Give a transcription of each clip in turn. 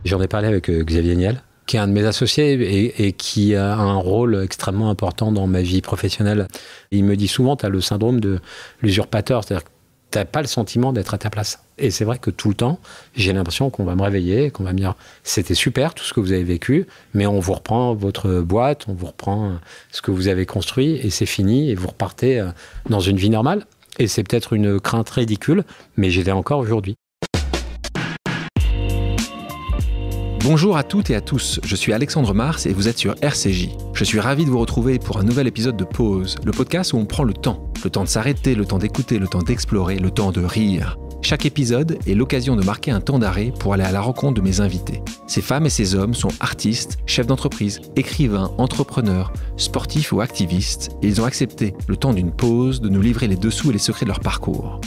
J'en ai parlé avec Xavier Niel, qui est un de mes associés et qui a un rôle extrêmement important dans ma vie professionnelle. Il me dit souvent, tu as le syndrome de l'usurpateur, c'est-à-dire que tu n'as pas le sentiment d'être à ta place. Et c'est vrai que tout le temps, j'ai l'impression qu'on va me réveiller, qu'on va me dire « c'était super tout ce que vous avez vécu, mais on vous reprend votre boîte, on vous reprend ce que vous avez construit et c'est fini et vous repartez dans une vie normale ». Et c'est peut-être une crainte ridicule, mais j'y vais encore aujourd'hui. Bonjour à toutes et à tous, je suis Alexandre Mars et vous êtes sur RCJ. Je suis ravi de vous retrouver pour un nouvel épisode de Pause, le podcast où on prend le temps de s'arrêter, le temps d'écouter, le temps d'explorer, le temps de rire. Chaque épisode est l'occasion de marquer un temps d'arrêt pour aller à la rencontre de mes invités. Ces femmes et ces hommes sont artistes, chefs d'entreprise, écrivains, entrepreneurs, sportifs ou activistes et ils ont accepté, le temps d'une pause, de nous livrer les dessous et les secrets de leur parcours.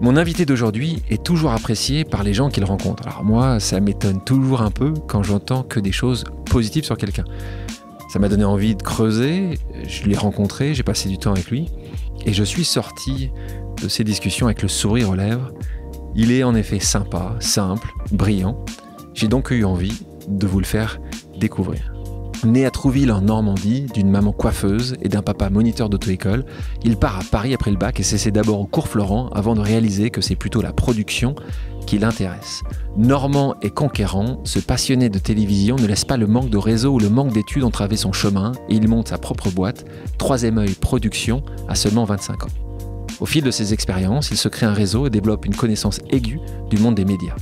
Mon invité d'aujourd'hui est toujours apprécié par les gens qu'il rencontre. Alors moi, ça m'étonne toujours un peu quand j'entends que des choses positives sur quelqu'un. Ça m'a donné envie de creuser, je l'ai rencontré, j'ai passé du temps avec lui, et je suis sorti de ces discussions avec le sourire aux lèvres. Il est en effet sympa, simple, brillant. J'ai donc eu envie de vous le faire découvrir. Né à Trouville en Normandie, d'une maman coiffeuse et d'un papa moniteur d'auto-école, il part à Paris après le bac et s'essaie d'abord au cours Florent avant de réaliser que c'est plutôt la production qui l'intéresse. Normand et conquérant, ce passionné de télévision ne laisse pas le manque de réseau ou le manque d'études entraver son chemin et il monte sa propre boîte, Troisième Œil Production, à seulement 25 ans. Au fil de ses expériences, il se crée un réseau et développe une connaissance aiguë du monde des médias.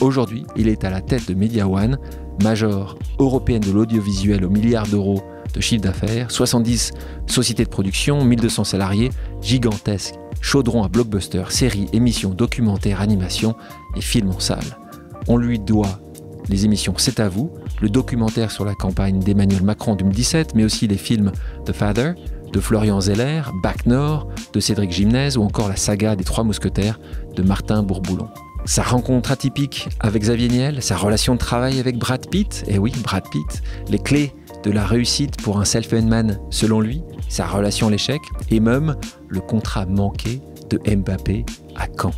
Aujourd'hui, il est à la tête de Media One, major européenne de l'audiovisuel aux milliards d'euros de chiffre d'affaires, 70 sociétés de production, 1200 salariés, gigantesque, chaudron à blockbuster, séries, émissions, documentaires, animations et films en salle. On lui doit les émissions C'est à vous, le documentaire sur la campagne d'Emmanuel Macron en 2017, mais aussi les films The Father, de Florian Zeller, Bac Nord, de Cédric Gimnez ou encore la saga des Trois Mousquetaires de Martin Bourboulon. Sa rencontre atypique avec Xavier Niel, sa relation de travail avec Brad Pitt, et oui, Brad Pitt, les clés de la réussite pour un self-made man selon lui, sa relation à l'échec, et même le contrat manqué de Mbappé à Caen.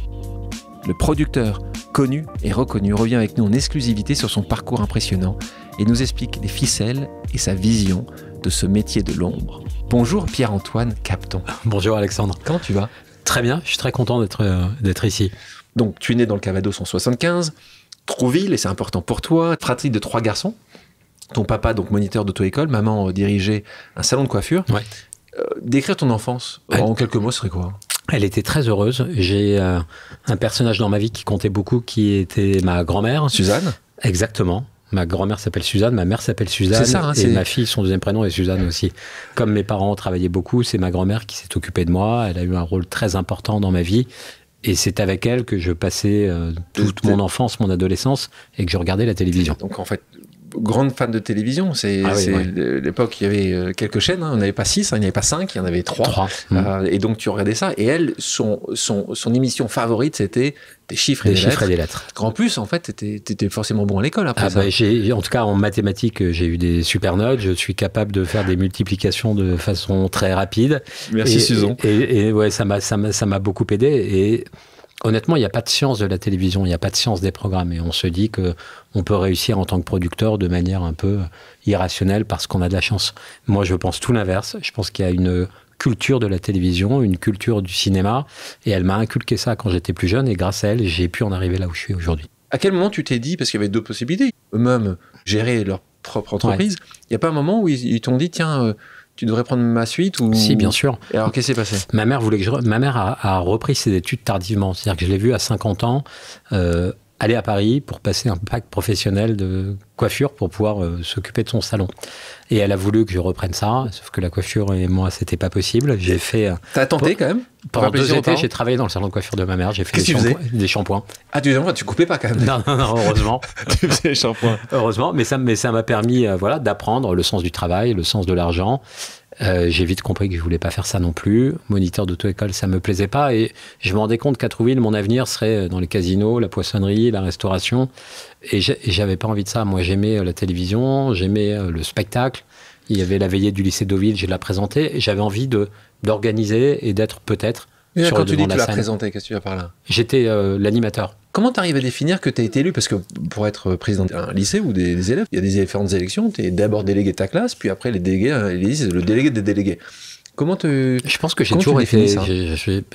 Le producteur connu et reconnu revient avec nous en exclusivité sur son parcours impressionnant et nous explique les ficelles et sa vision de ce métier de l'ombre. Bonjour Pierre-Antoine Capton. Bonjour Alexandre. Comment tu vas ? Très bien, je suis très content d'être ici. Donc, tu es né dans le Calvados en 75, Trouville, et c'est important pour toi, fratrie de 3 garçons. Ton papa, donc moniteur d'auto-école, maman dirigeait un salon de coiffure. Ouais. Décrire ton enfance, en quelques mots, ce serait quoi ? Elle était très heureuse. J'ai un personnage dans ma vie qui comptait beaucoup, qui était ma grand-mère. Suzanne ? Exactement. Ma grand-mère s'appelle Suzanne, ma mère s'appelle Suzanne, c'est ça, et ma fille, son deuxième prénom est Suzanne aussi. Comme mes parents travaillaient beaucoup, c'est ma grand-mère qui s'est occupée de moi. Elle a eu un rôle très important dans ma vie. Et c'est avec elle que je passais toute mon enfance, mon adolescence, et que je regardais la télévision. Donc en fait, grande fan de télévision. C'est l'époque, il y avait quelques chaînes, hein. On n'avait pas 6, il n'y avait pas 5, il y en avait 3. Et donc tu regardais ça. Et elle, son émission favorite, c'était des chiffres et des lettres. En plus, en fait, t'étais forcément bon à l'école après ça. En tout cas, en mathématiques, j'ai eu des super notes. Je suis capable de faire des multiplications de façon très rapide. Merci Suzanne. Et ouais, ça m'a beaucoup aidé. Et honnêtement, il n'y a pas de science de la télévision, il n'y a pas de science des programmes. Et on se dit qu'on peut réussir en tant que producteur de manière un peu irrationnelle parce qu'on a de la chance. Moi, je pense tout l'inverse. Je pense qu'il y a une culture de la télévision, une culture du cinéma. Et elle m'a inculqué ça quand j'étais plus jeune. Et grâce à elle, j'ai pu en arriver là où je suis aujourd'hui. À quel moment tu t'es dit, parce qu'il y avait 2 possibilités, eux-mêmes gérer leur propre entreprise, il n'y a pas un moment où ils t'ont dit, tiens... tu devrais prendre ma suite ou... Si, bien sûr. Et alors, qu'est-ce qui s'est passé ? Ma mère voulait que ma mère a repris ses études tardivement. C'est-à-dire que je l'ai vue à 50 ans aller à Paris pour passer un bac professionnel de coiffure pour pouvoir s'occuper de son salon. Et elle a voulu que je reprenne ça, sauf que la coiffure et moi, c'était pas possible. J'ai fait... T'as tenté quand même ? Pendant 2 étés, j'ai travaillé dans le salon de coiffure de ma mère. J'ai fait des shampoings. Ah, tu coupais pas quand même ? Non, heureusement. Tu faisais des shampoings. Heureusement, mais ça m'a permis d'apprendre le sens du travail, le sens de l'argent. J'ai vite compris que je voulais pas faire ça non plus. Moniteur d'auto-école, ça me plaisait pas. Et je me rendais compte qu'à Trouville, mon avenir serait dans les casinos, la poissonnerie, la restauration. Et j'avais pas envie de ça. Moi, j'aimais la télévision, j'aimais le spectacle. Il y avait la veillée du lycée Deauville, je l'ai présenté. J'avais envie d'organiser et d'être peut-être Mais sur quand le tu dis devant que de tu la l'as scène. présenté, qu'est-ce que tu vas par là ? J'étais l'animateur. Comment tu arrives à définir que tu as été élu? Parce que pour être président d'un lycée ou des élèves, il y a des différentes élections. Tu es d'abord délégué de ta classe, puis après les délégués, c'est le délégué des délégués. Je pense que j'ai toujours été...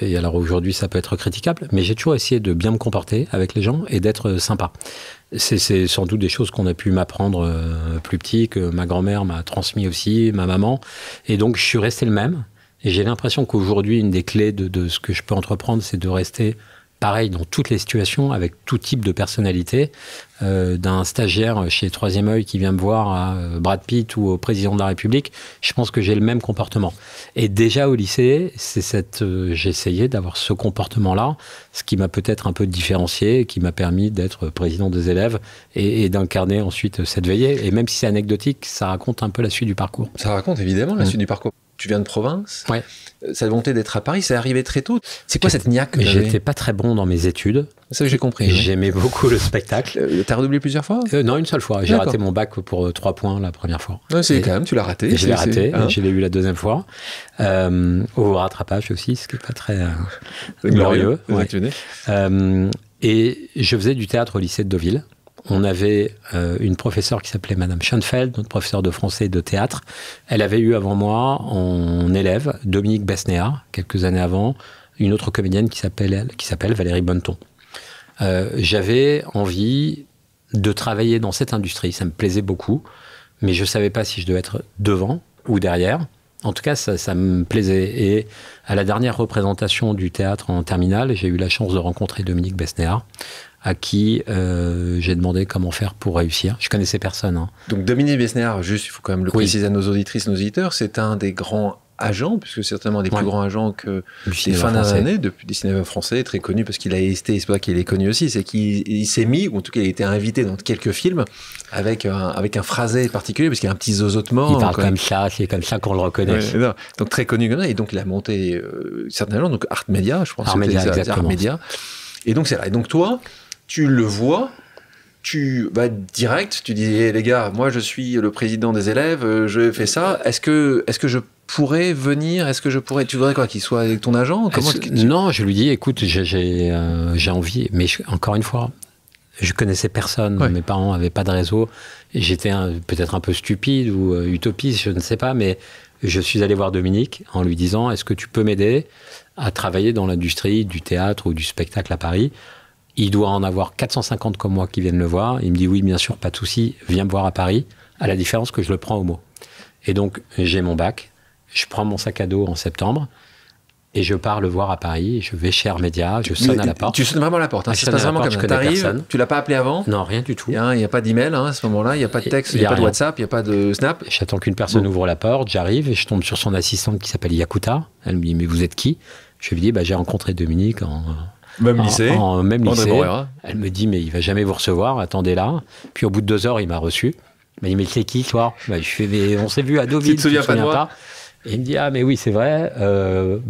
Et alors aujourd'hui, ça peut être critiquable, mais j'ai toujours essayé de bien me comporter avec les gens et d'être sympa. C'est sans doute des choses qu'on a pu m'apprendre plus petit, que ma grand-mère m'a transmis aussi, ma maman. Et donc, je suis resté le même. Et j'ai l'impression qu'aujourd'hui, une des clés de ce que je peux entreprendre, c'est de rester pareil dans toutes les situations, avec tout type de personnalité, d'un stagiaire chez Troisième Œil qui vient me voir à Brad Pitt ou au président de la République. Je pense que j'ai le même comportement. Et déjà au lycée, j'ai essayé d'avoir ce comportement-là, ce qui m'a peut-être un peu différencié, qui m'a permis d'être président des élèves et d'incarner ensuite cette veillée. Et même si c'est anecdotique, ça raconte un peu la suite du parcours. Ça raconte évidemment la suite du parcours. Tu viens de province. Ouais. Cette volonté d'être à Paris, c'est arrivé très tôt. C'est quoi cette niaque que j'avais? J'étais pas très bon dans mes études. Ça, j'ai compris. J'aimais beaucoup le spectacle. T'as redoublé plusieurs fois? Non, une seule fois. J'ai raté mon bac pour 3 points la première fois. Ouais, c'est quand même, tu l'as raté. Je l'ai raté, je l'ai eu la deuxième fois. Au rattrapage aussi, ce qui n'est pas très glorieux. Ouais. Et je faisais du théâtre au lycée de Deauville. On avait une professeure qui s'appelait Madame Schoenfeld, notre professeure de français et de théâtre. Elle avait eu avant moi en élève Dominique Besnéard, quelques années avant, une autre comédienne qui s'appelle Valérie Bonneton. J'avais envie de travailler dans cette industrie, ça me plaisait beaucoup, mais je ne savais pas si je devais être devant ou derrière. En tout cas, ça me plaisait. Et à la dernière représentation du théâtre en terminale, j'ai eu la chance de rencontrer Dominique Besnéard, à qui j'ai demandé comment faire pour réussir. Je connaissais personne. Hein. Donc Dominique Besnéard, juste, il faut quand même le préciser à nos auditrices, nos auditeurs, c'est un des grands agents, puisque c'est certainement des plus grands agents que les fins d'année, depuis des cinémas français, très connu, parce qu'il a été, c'est pas qu'il est connu aussi, c'est qu'il s'est mis, ou en tout cas il a été invité dans quelques films, avec un phrasé particulier, parce qu'il y a un petit zozotement. Il parle comme ça, c'est comme ça qu'on le reconnaît. Ouais, donc très connu comme ça, et donc il a monté certainement, donc Art Media, je pense. Art Media, exactement. Art Media. Et donc c'est là. Et donc toi, tu le vois, tu vas direct, tu dis hey, les gars, moi je suis le président des élèves, je fais ça. Est-ce que je pourrais venir? Est-ce que je pourrais? Tu voudrais quoi, qu'il soit avec ton agent? Non, je lui dis écoute, j'ai envie, mais encore une fois, je connaissais personne. Ouais. Mes parents n'avaient pas de réseau. J'étais peut-être un peu stupide ou utopiste, je ne sais pas, mais je suis allé voir Dominique en lui disant est-ce que tu peux m'aider à travailler dans l'industrie du théâtre ou du spectacle à Paris? Il doit en avoir 450 comme moi qui viennent le voir. Il me dit oui, bien sûr, pas de souci, viens me voir à Paris, à la différence que je le prends au mot. Et donc, j'ai mon bac, je prends mon sac à dos en septembre et je pars le voir à Paris. Je vais chez Art Media, je sonne à la porte. Tu sonnes vraiment à la porte, hein. Ça se passe vraiment comme ça. T'arrives, tu l'as pas appelé avant? Non, rien du tout. Il n'y a pas d'email à ce moment-là, il n'y a pas de texte, il n'y a pas de WhatsApp, il n'y a pas de Snap. J'attends qu'une personne ouvre la porte, j'arrive et je tombe sur son assistante qui s'appelle Yakuta. Elle me dit mais vous êtes qui? Je lui dis j'ai rencontré Dominique même lycée. Même lycée. Elle me dit, mais il va jamais vous recevoir, attendez là. Puis au bout de 2 heures, il m'a reçu. Il m'a dit, mais c'est qui, toi? Je fais, mais on s'est vu à Deauville. Tu te souviens pas? Et il me dit, ah, mais oui, c'est vrai.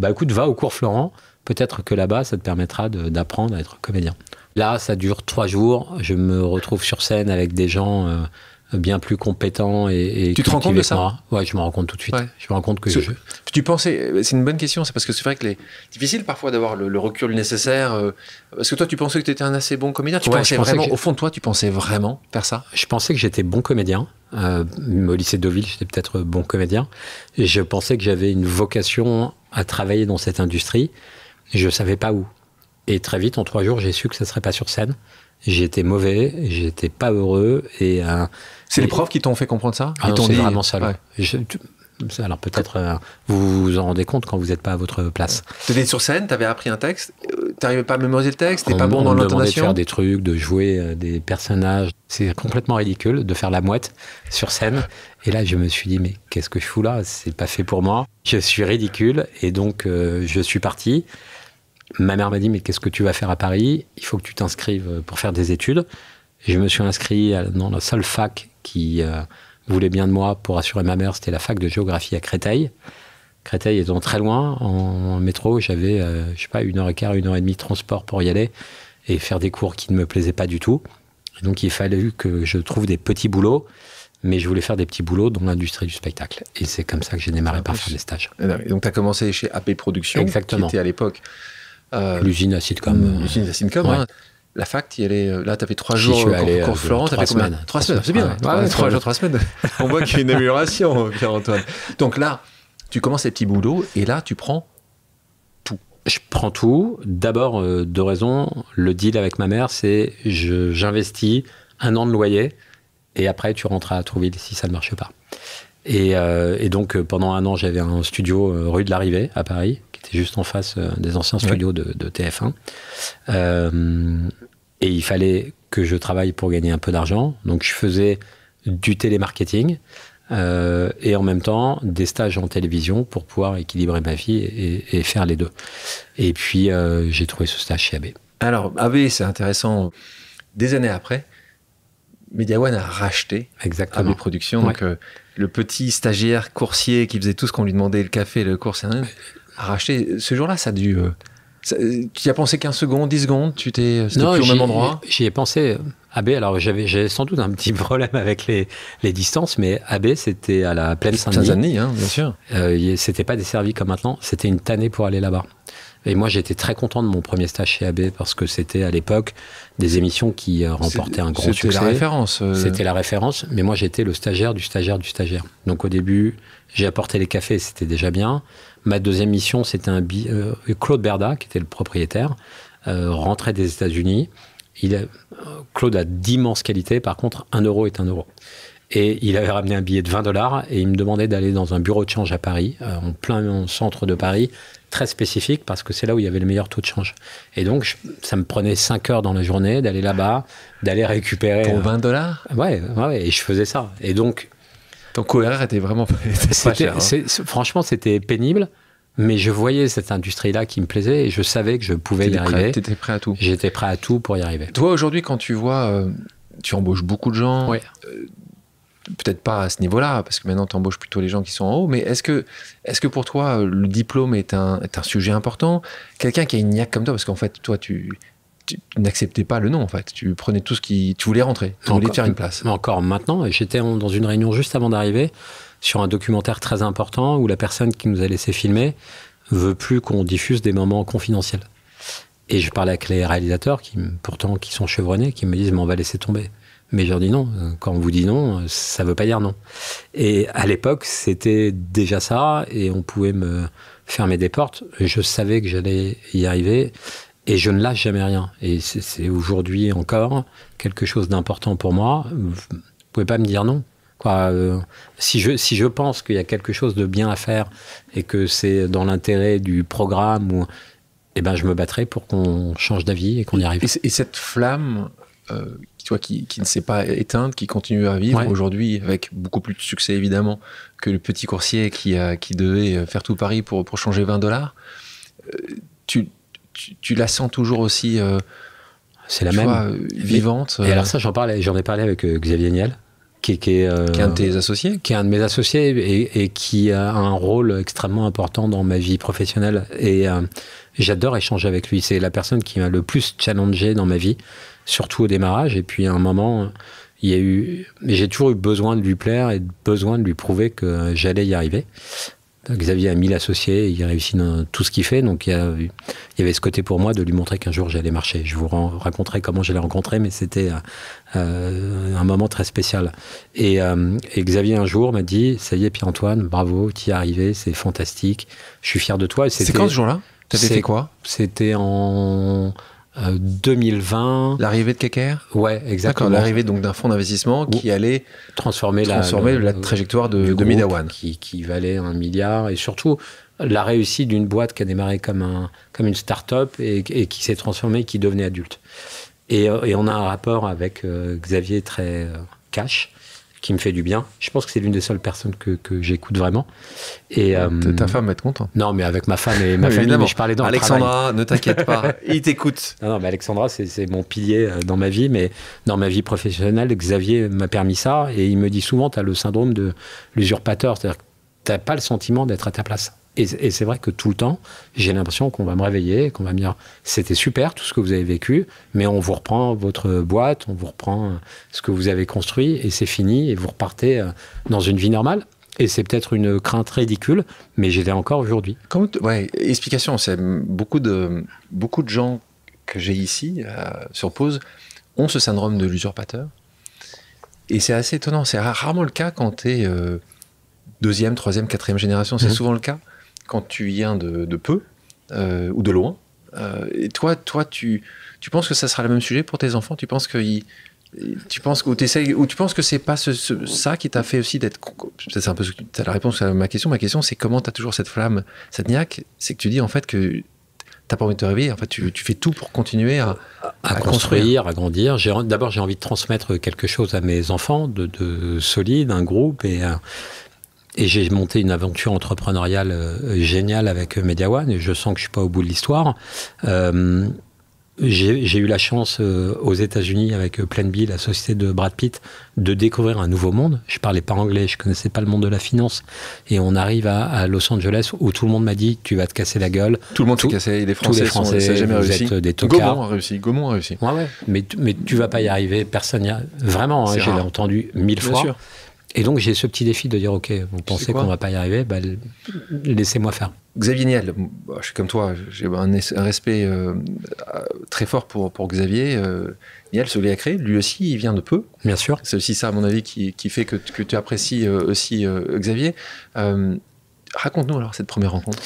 Écoute, va au cours Florent. Peut-être que là-bas, ça te permettra d'apprendre à être comédien. Là, ça dure 3 jours. Je me retrouve sur scène avec des gens bien plus compétents et tu te rends compte de ça? Ouais, je me rends compte tout de suite. Ouais. Je me rends compte que tu pensais, c'est une bonne question, c'est parce que c'est vrai que c'est difficile parfois d'avoir le recul nécessaire. Parce que toi, tu pensais que tu étais un assez bon comédien. Tu pensais vraiment, au fond de toi, tu pensais vraiment faire ça? Je pensais que j'étais bon comédien. Au lycée de Deauville, j'étais peut-être bon comédien. Et je pensais que j'avais une vocation à travailler dans cette industrie. Je ne savais pas où. Et très vite, en 3 jours, j'ai su que ça ne serait pas sur scène. J'étais mauvais, j'étais pas heureux. C'est les profs qui t'ont fait comprendre ça? Ah non, c'est vraiment ça. Ouais. Alors peut-être vous vous en rendez compte quand vous n'êtes pas à votre place. Tu étais sur scène, tu avais appris un texte, tu n'arrivais pas à mémoriser le texte, tu n'es pas bon dans l'intonation? On me demandait de faire des trucs, de jouer des personnages. C'est complètement ridicule de faire la mouette sur scène. Et là, je me suis dit, mais qu'est-ce que je fous là? C'est pas fait pour moi. Je suis ridicule. Et donc, je suis parti. Ma mère m'a dit, mais qu'est-ce que tu vas faire à Paris? Il faut que tu t'inscrives pour faire des études. Et je me suis inscrit dans la seule fac qui voulait bien de moi pour assurer ma mère. C'était la fac de géographie à Créteil. Créteil étant très loin, en métro, j'avais, je sais pas, 1h15, 1h30 de transport pour y aller et faire des cours qui ne me plaisaient pas du tout. Et donc, il fallait que je trouve des petits boulots. Mais je voulais faire des petits boulots dans l'industrie du spectacle. Et c'est comme ça que j'ai démarré par faire des stages. Et donc, tu as commencé chez AP Productions. Exactement. Qui était à l'époque... l'usine à sitcom. L'usine à sitcom, ouais. La fac, tu y allais, là, tu avais 3 jours cours Florent, tu avais 3 semaines. 3 semaines, c'est bien. 3 jours, 3 semaines. On voit qu'il y a une amélioration, Pierre-Antoine. Donc là, tu commences les petits boulots et là, tu prends tout. Je prends tout. D'abord, 2 raisons. Le deal avec ma mère, c'est j'investis 1 an de loyer et après, tu rentres à Trouville si ça ne marche pas. Et donc, pendant 1 an, j'avais un studio rue de l'Arrivée à Paris, qui était juste en face des anciens studios de TF1. Et il fallait que je travaille pour gagner un peu d'argent. Donc, je faisais du télémarketing et en même temps des stages en télévision pour pouvoir équilibrer ma vie et faire les deux. Et puis, j'ai trouvé ce stage chez AB. Alors, AB, c'est intéressant. Des années après, Media One a racheté AB Productions. Donc, le petit stagiaire coursier qui faisait tout ce qu'on lui demandait, le café, le cours, a racheté. Ce jour-là, ça a dû... tu y as pensé 15 secondes, 10 secondes, c'était plus au même endroit? J'y ai pensé. AB, alors j'avais sans doute un petit problème avec les distances, mais AB, c'était à la Plaine Saint-Denis. Saint-Denis, hein, bien sûr. C'était pas desservi comme maintenant, c'était une tannée pour aller là-bas. Et moi, j'étais très content de mon premier stage chez AB parce que c'était à l'époque des émissions qui remportaient un grand succès. C'était la référence. C'était la référence, mais moi, j'étais le stagiaire du stagiaire du stagiaire. Donc au début, j'ai apporté les cafés, c'était déjà bien. Ma deuxième mission, c'était Claude Berda, qui était le propriétaire, rentrait des États-Unis. Claude a d'immenses qualités, par contre, 1 euro est 1 euro. Et il avait ramené un billet de $20 et il me demandait d'aller dans un bureau de change à Paris, en plein centre de Paris, très spécifique parce que c'est là où il y avait le meilleur taux de change. Et donc, ça me prenait 5 heures dans la journée d'aller là-bas, d'aller récupérer... Pour $20 ? Ouais, et je faisais ça. Et donc... Ton courrier était vraiment pas cher. Hein. Franchement, c'était pénible, mais je voyais cette industrie-là qui me plaisait et je savais que je pouvais y arriver. Tu étais prêt à tout. J'étais prêt à tout pour y arriver. Toi, aujourd'hui, quand tu vois... tu embauches beaucoup de gens... Oui. Peut-être pas à ce niveau-là, parce que maintenant tu embauches plutôt les gens qui sont en haut, mais est-ce que pour toi le diplôme est un sujet important? Quelqu'un qui a une niaque comme toi, parce qu'en fait toi tu n'acceptais pas le non, en fait, tu prenais tout ce qui... Tu voulais rentrer, tu voulais te faire une place. Encore maintenant, j'étais dans une réunion juste avant d'arriver, sur un documentaire très important, où la personne qui nous a laissé filmer veut plus qu'on diffuse des moments confidentiels. Et je parlais avec les réalisateurs, qui sont chevronnés, qui me disent « mais on va laisser tomber ». Mais je leur dis non. Quand on vous dit non, ça ne veut pas dire non. Et à l'époque, c'était déjà ça, et on pouvait me fermer des portes. Je savais que j'allais y arriver, et je ne lâche jamais rien. Et c'est aujourd'hui encore quelque chose d'important pour moi. Vous ne pouvez pas me dire non. Si je pense qu'il y a quelque chose de bien à faire, et que c'est dans l'intérêt du programme, eh ben, je me battrai pour qu'on change d'avis et qu'on y arrive. Et cette flamme... qui ne s'est pas éteinte, qui continue à vivre aujourd'hui avec beaucoup plus de succès évidemment que le petit coursier qui devait faire tout Paris pour changer $20. Tu la sens toujours aussi c'est la même vivante. Et alors ça, j'en ai parlé avec Xavier Niel, qui est un de tes associés, qui est un de mes associés et qui a un rôle extrêmement important dans ma vie professionnelle. Et j'adore échanger avec lui. C'est la personne qui m'a le plus challengé dans ma vie, surtout au démarrage. Et puis à un moment, j'ai toujours eu besoin de lui plaire et besoin de lui prouver que j'allais y arriver. Xavier a 1000 associés, il réussit dans tout ce qu'il fait, donc il y avait ce côté pour moi de lui montrer qu'un jour j'allais marcher. Je vous raconterai comment je l'ai rencontré, mais c'était un moment très spécial. Et Xavier un jour m'a dit « ça y est Pierre-Antoine, bravo, tu y es arrivé, c'est fantastique, je suis fier de toi ». C'est quand ce jour-là? T'avais fait quoi? C'était en 2020. L'arrivée de KKR? Ouais, exactement. L'arrivée donc d'un fonds d'investissement qui allait transformer la trajectoire de Media One. Qui valait 1 milliard, et surtout la réussite d'une boîte qui a démarré comme une start-up et qui s'est transformée, qui devenait adulte. Et on a un rapport avec Xavier très cash, qui me fait du bien. Je pense que c'est l'une des seules personnes que j'écoute vraiment. Et ta femme va être contente. Non, mais avec ma femme et ma famille, mais je parlais dans Alexandra, le travail. Ne t'inquiète pas, il t'écoute. Non, mais Alexandra, c'est mon pilier dans ma vie, mais dans ma vie professionnelle, Xavier m'a permis ça, et il me dit souvent, tu as le syndrome de l'usurpateur, c'est-à-dire que tu n'as pas le sentiment d'être à ta place. Et c'est vrai que tout le temps, j'ai l'impression qu'on va me réveiller, qu'on va me dire « c'était super tout ce que vous avez vécu, mais on vous reprend votre boîte, on vous reprend ce que vous avez construit, et c'est fini, et vous repartez dans une vie normale ». Et c'est peut-être une crainte ridicule, mais j'ai l'ai encore aujourd'hui. Explication, c'est beaucoup de gens que j'ai ici, sur Pause, ont ce syndrome de l'usurpateur. Et c'est assez étonnant. C'est rarement le cas quand tu es deuxième, troisième, quatrième génération. C'est souvent le cas quand tu viens de peu ou de loin. Et toi, tu penses que ça sera le même sujet pour tes enfants? Tu penses que tu penses que c'est pas ça qui t'a fait aussi d'être... C'est un peu la réponse à ma question. Ma question, c'est comment tu as toujours cette flamme, cette niaque? C'est que tu dis en fait que t'as pas envie de te réveiller. En fait, tu fais tout pour continuer à construire, à grandir. D'abord, j'ai envie de transmettre quelque chose à mes enfants de solide, un groupe, et j'ai monté une aventure entrepreneuriale géniale avec Media One, et je sens que je suis pas au bout de l'histoire. J'ai eu la chance aux États-Unis avec Plan B, la société de Brad Pitt, de découvrir un nouveau monde. Je parlais pas anglais, je connaissais pas le monde de la finance, et on arrive à Los Angeles où tout le monde m'a dit tu vas te casser la gueule. Tout le monde s'est cassé, les Français, ça n'a jamais réussi. Des tocards. Gaumont a réussi. Ouais. Mais tu vas pas y arriver, personne y a. Vraiment, j'ai entendu 1000 fois. Sûr. Et donc j'ai ce petit défi de dire ok, vous pensez qu'on va pas y arriver, laissez-moi faire. Xavier Niel, je suis comme toi, j'ai un respect très fort pour Xavier. Niel, celui qui a créé, lui aussi, il vient de peu. Bien sûr. C'est aussi ça, à mon avis, qui fait que tu apprécies aussi Xavier. Raconte-nous alors cette première rencontre.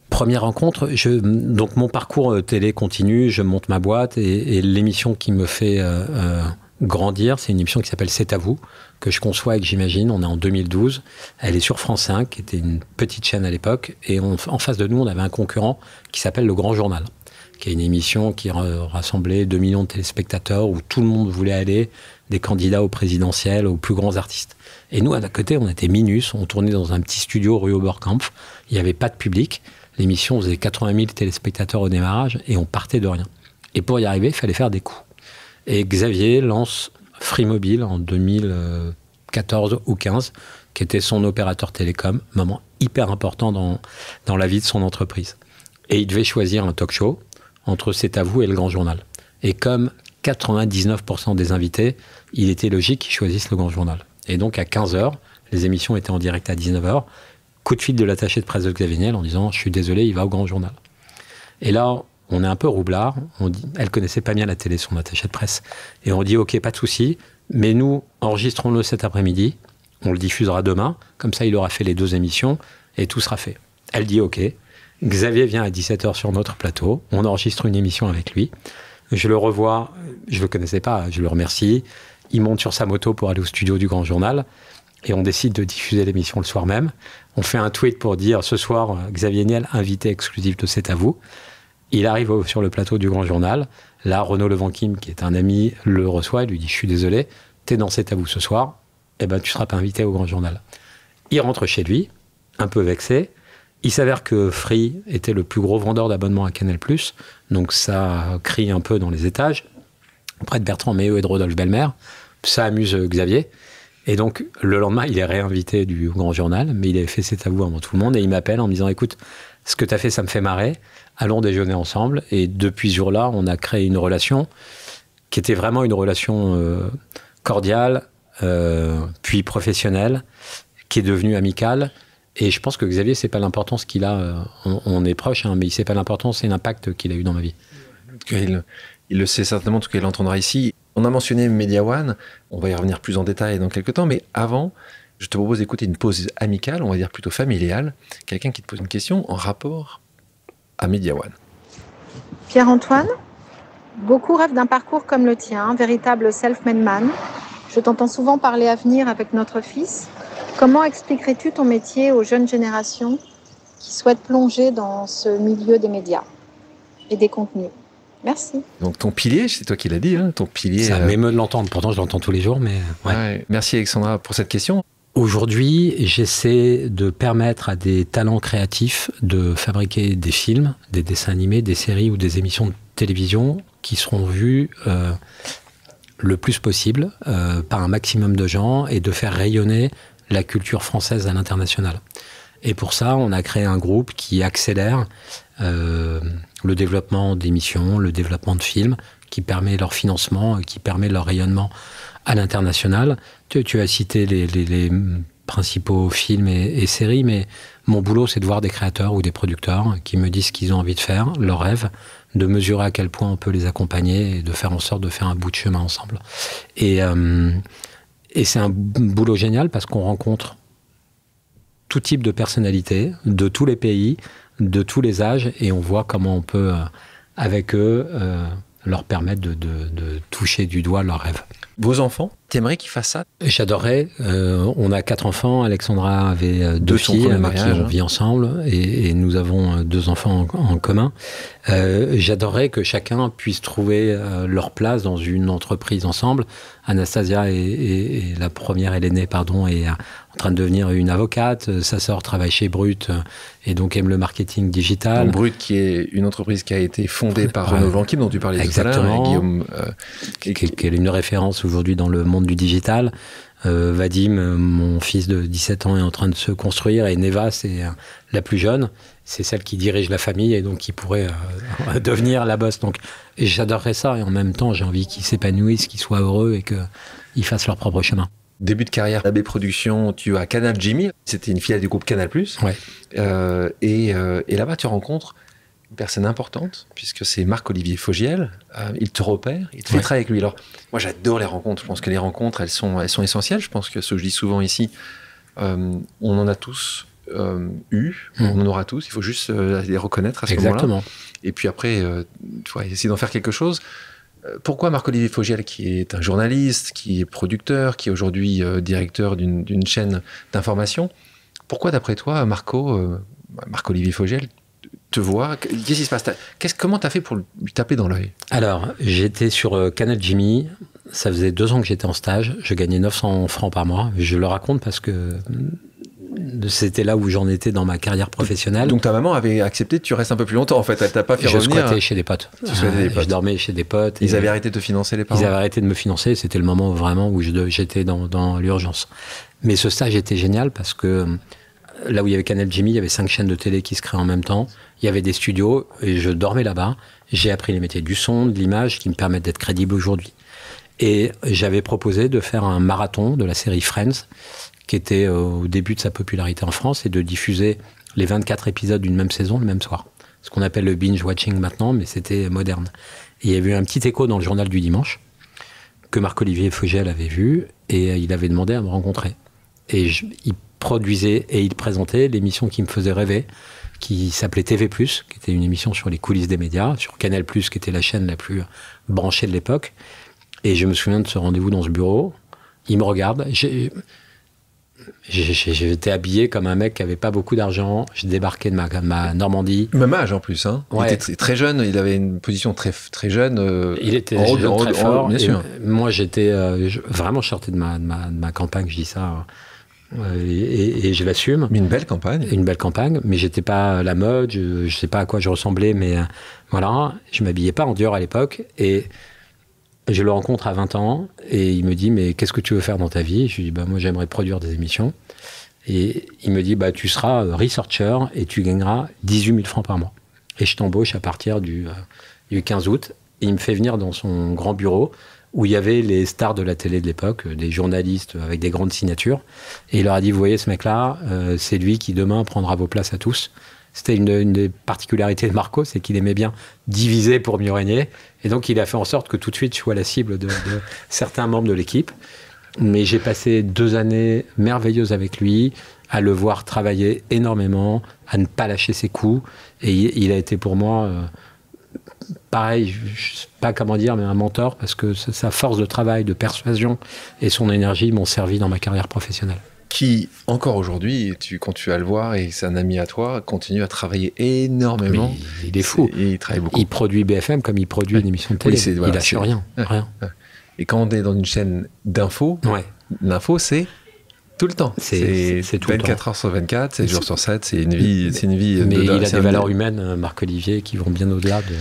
Première rencontre, donc mon parcours télé continue, je monte ma boîte, et l'émission qui me fait grandir, c'est une émission qui s'appelle C'est à vous, que je conçois et que j'imagine. On est en 2012. Elle est sur France 5, qui était une petite chaîne à l'époque. Et en face de nous, on avait un concurrent qui s'appelle Le Grand Journal, qui est une émission qui rassemblait 2 millions de téléspectateurs, où tout le monde voulait aller, des candidats au présidentiel, aux plus grands artistes. Et nous, à côté, on était Minus. On tournait dans un petit studio rue Oberkampf. Il n'y avait pas de public. L'émission faisait 80 000 téléspectateurs au démarrage, et on partait de rien. Et pour y arriver, il fallait faire des coups. Et Xavier lance Free Mobile en 2014 ou 15, qui était son opérateur télécom, moment hyper important dans la vie de son entreprise. Et il devait choisir un talk show entre C'est à vous et Le Grand Journal. Et comme 99% des invités, il était logique qu'ils choisissent Le Grand Journal. Et donc à 15h, les émissions étaient en direct à 19h, coup de fil de l'attaché de presse de Xavier Niel en disant « Je suis désolé, il va au Grand Journal ». Et là, on est un peu roublard. Elle connaissait pas bien la télé, son attaché de presse. Et on dit, ok, pas de souci, mais nous, enregistrons-le cet après-midi. On le diffusera demain. Comme ça, il aura fait les 2 émissions et tout sera fait. Elle dit, ok. Xavier vient à 17h sur notre plateau. On enregistre une émission avec lui. Je le revois. Je le connaissais pas. Je le remercie. Il monte sur sa moto pour aller au studio du Grand Journal. Et on décide de diffuser l'émission le soir même. On fait un tweet pour dire, ce soir, Xavier Niel, invité exclusif de C'est à vous. Il arrive sur le plateau du Grand Journal. Là, Renaud Levanquim, qui est un ami, le reçoit et lui dit « Je suis désolé, t'es dans C'est à vous ce soir, tu ne seras pas invité au Grand Journal ». Il rentre chez lui, un peu vexé. Il s'avère que Free était le plus gros vendeur d'abonnements à Canal+, donc ça crie un peu dans les étages, auprès de Bertrand Méheux et de Rodolphe Belmer. Ça amuse Xavier. Et donc, le lendemain, il est réinvité du Grand Journal, mais il avait fait C'est à vous avant tout le monde, et il m'appelle en me disant « Écoute, ce que tu as fait, ça me fait marrer. Allons déjeuner ensemble ». Et depuis ce jour-là, on a créé une relation qui était vraiment une relation cordiale, puis professionnelle, qui est devenue amicale. Et je pense que Xavier, c'est pas l'importance qu'il a. On est proches, hein, mais il sait pas l'importance et l'impact qu'il a eu dans ma vie. Il le sait certainement, en tout cas, il l'entendra ici. On a mentionné Media One. On va y revenir plus en détail dans quelques temps. Mais avant, je te propose d'écouter une pause amicale, on va dire plutôt familiale. Quelqu'un qui te pose une question en rapport à Media One. Pierre-Antoine, beaucoup rêvent d'un parcours comme le tien, un véritable self-made man. Je t'entends souvent parler avenir avec notre fils. Comment expliquerais-tu ton métier aux jeunes générations qui souhaitent plonger dans ce milieu des médias et des contenus? Merci. Donc ton pilier, c'est toi qui l'as dit, hein, ton pilier... Ça m'émeut de l'entendre, pourtant je l'entends tous les jours, mais... Ouais. Merci Alexandra pour cette question. Aujourd'hui, j'essaie de permettre à des talents créatifs de fabriquer des films, des dessins animés, des séries ou des émissions de télévision qui seront vues le plus possible par un maximum de gens et de faire rayonner la culture française à l'international. Et pour ça, on a créé un groupe qui accélère le développement d'émissions, le développement de films, qui permet leur financement, qui permet leur rayonnement à l'international. Tu as cité les principaux films et séries, mais Mon boulot, c'est de voir des créateurs ou des producteurs qui me disent ce qu'ils ont envie de faire, leurs rêves, de mesurer à quel point on peut les accompagner et de faire en sorte de faire un bout de chemin ensemble. Et c'est un boulot génial parce qu'on rencontre tout type de personnalités, de tous les pays, de tous les âges, et on voit comment on peut, avec eux, leur permettre de toucher du doigt leurs rêves. Vos enfants, t'aimerais qu'ils fassent ça? J'adorerais. On a 4 enfants. Alexandra avait 2 filles avec qui on vit ensemble, et nous avons 2 enfants en commun. J'adorerais que chacun puisse trouver leur place dans une entreprise ensemble. Anastasia est la première, elle est née, pardon, est en train de devenir une avocate. Sa sœur travaille chez Brut et donc aime le marketing digital. Donc Brut, qui est une entreprise qui a été fondée par Renaud Blanquim, dont tu parlais tout à l'heure, et Guillaume, qui est une référence aujourd'hui dans le monde du digital. Vadim, mon fils de 17 ans, est en train de se construire, et Neva, c'est la plus jeune. C'est celle qui dirige la famille et donc qui pourrait devenir la boss. Donc, j'adorerais ça, et en même temps, j'ai envie qu'ils s'épanouissent, qu'ils soient heureux et qu'ils fassent leur propre chemin. Début de carrière, AB Productions, tu as Canal Jimmy, c'était une filiale du groupe Canal+. Ouais. Et là-bas, tu rencontres une personne importante, puisque c'est Marc-Olivier Fogiel. Il te repère, il te fait travailler avec lui. Alors, moi, j'adore les rencontres. Je pense que les rencontres, elles sont essentielles. Je pense que ce que je dis souvent ici, on en a tous on en aura tous. Il faut juste les reconnaître à ce moment-là. Et puis après, tu vois, essayer d'en faire quelque chose. Pourquoi Marc-Olivier Fogiel, qui est un journaliste, qui est producteur, qui est aujourd'hui directeur d'une chaîne d'information, pourquoi, d'après toi, Marc-Olivier Fogiel te voit? Qu'est-ce qui se passe? Comment tu as fait pour lui taper dans l'œil? Alors, j'étais sur Canal Jimmy. Ça faisait 2 ans que j'étais en stage. Je gagnais 900 francs par mois. Je le raconte parce que c'était là où j'en étais dans ma carrière professionnelle. Donc ta maman avait accepté que tu restes un peu plus longtemps, en fait. Elle t'a pas fait revenir. Je squattais chez des potes. Je dormais chez des potes. Ils avaient arrêté de te financer, les parents? Ils avaient arrêté de me financer. C'était le moment vraiment où j'étais dans l'urgence. Mais ce stage était génial parce que là où il y avait Canal Jimmy, il y avait 5 chaînes de télé qui se créaient en même temps. Il y avait des studios et je dormais là-bas. J'ai appris les métiers du son, de l'image qui me permettent d'être crédible aujourd'hui. Et j'avais proposé de faire un marathon de la série Friends, qui était au début de sa popularité en France, et de diffuser les 24 épisodes d'une même saison le même soir. Ce qu'on appelle le binge-watching maintenant, mais c'était moderne. Et il y avait eu un petit écho dans le journal du dimanche, que Marc-Olivier Fogiel avait vu, et il avait demandé à me rencontrer. Et il produisait et il présentait l'émission qui me faisait rêver, qui s'appelait TV+, qui était une émission sur les coulisses des médias, sur Canal+, qui était la chaîne la plus branchée de l'époque. Et je me souviens de ce rendez-vous dans ce bureau. Il me regarde. J'étais habillé comme un mec qui avait pas beaucoup d'argent. Je débarquais de ma Normandie. Même âge en plus, hein. Ouais. Il était très jeune, il avait une position très jeune. Il était très fort. Bien sûr. Moi, j'étais vraiment, je sortais de ma campagne, je dis ça, et je l'assume. Mais une belle campagne. Une belle campagne, mais j'étais pas à la mode, je sais pas à quoi je ressemblais, mais voilà, je m'habillais pas en Dior à l'époque, et je le rencontre à 20 ans, et il me dit, mais qu'est-ce que tu veux faire dans ta vie? Je lui dis, moi j'aimerais produire des émissions. Et il me dit, tu seras researcher et tu gagneras 18 000 francs par mois. Et je t'embauche à partir du 15 août. Et il me fait venir dans son grand bureau, où il y avait les stars de la télé de l'époque, des journalistes avec des grandes signatures. Et il leur a dit, vous voyez ce mec-là, c'est lui qui demain prendra vos places à tous. C'était une des particularités de Marco, c'est qu'il aimait bien diviser pour mieux régner. Et donc, il a fait en sorte que tout de suite, je sois la cible de certains membres de l'équipe. Mais j'ai passé 2 années merveilleuses avec lui, à le voir travailler énormément, à ne pas lâcher ses coups. Et il a été pour moi, pareil, je ne sais pas comment dire, mais un mentor, parce que sa force de travail, de persuasion et son énergie m'ont servi dans ma carrière professionnelle. Qui, encore aujourd'hui, quand tu vas le voir, et c'est un ami à toi, continue à travailler énormément. Mais il est fou. Il travaille beaucoup. Il produit BFM comme il produit une émission de télé. Il lâche rien. Et quand on est dans une chaîne d'info, l'info, c'est tout le temps. C'est tout 24 heures sur 24, 7 jours sur 7, c'est une vie mais il a des valeurs humaines, Marc-Olivier, qui vont bien au-delà de...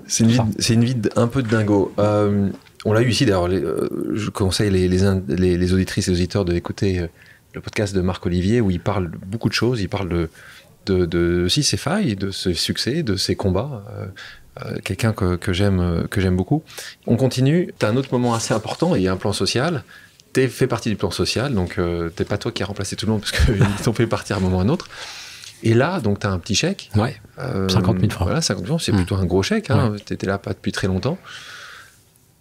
C'est une vie un peu de dingo. On l'a eu ici, d'ailleurs, je conseille les auditrices et les auditeurs d'écouter le podcast de Marc-Olivier, où il parle beaucoup de choses. Il parle de ses failles, de ses succès, de ses combats. Quelqu'un que j'aime beaucoup. On continue. Tu as un autre moment assez important, il y a un plan social. Tu fait partie du plan social, donc t'es pas toi qui as remplacé tout le monde, parce qu'ils t'ont fait partir à un moment ou à un autre. Et là, donc, tu as un petit chèque. Ouais, 50 000 francs. Voilà, 50 000 francs, c'est plutôt un gros chèque. Hein. Tu n'étais là pas depuis très longtemps.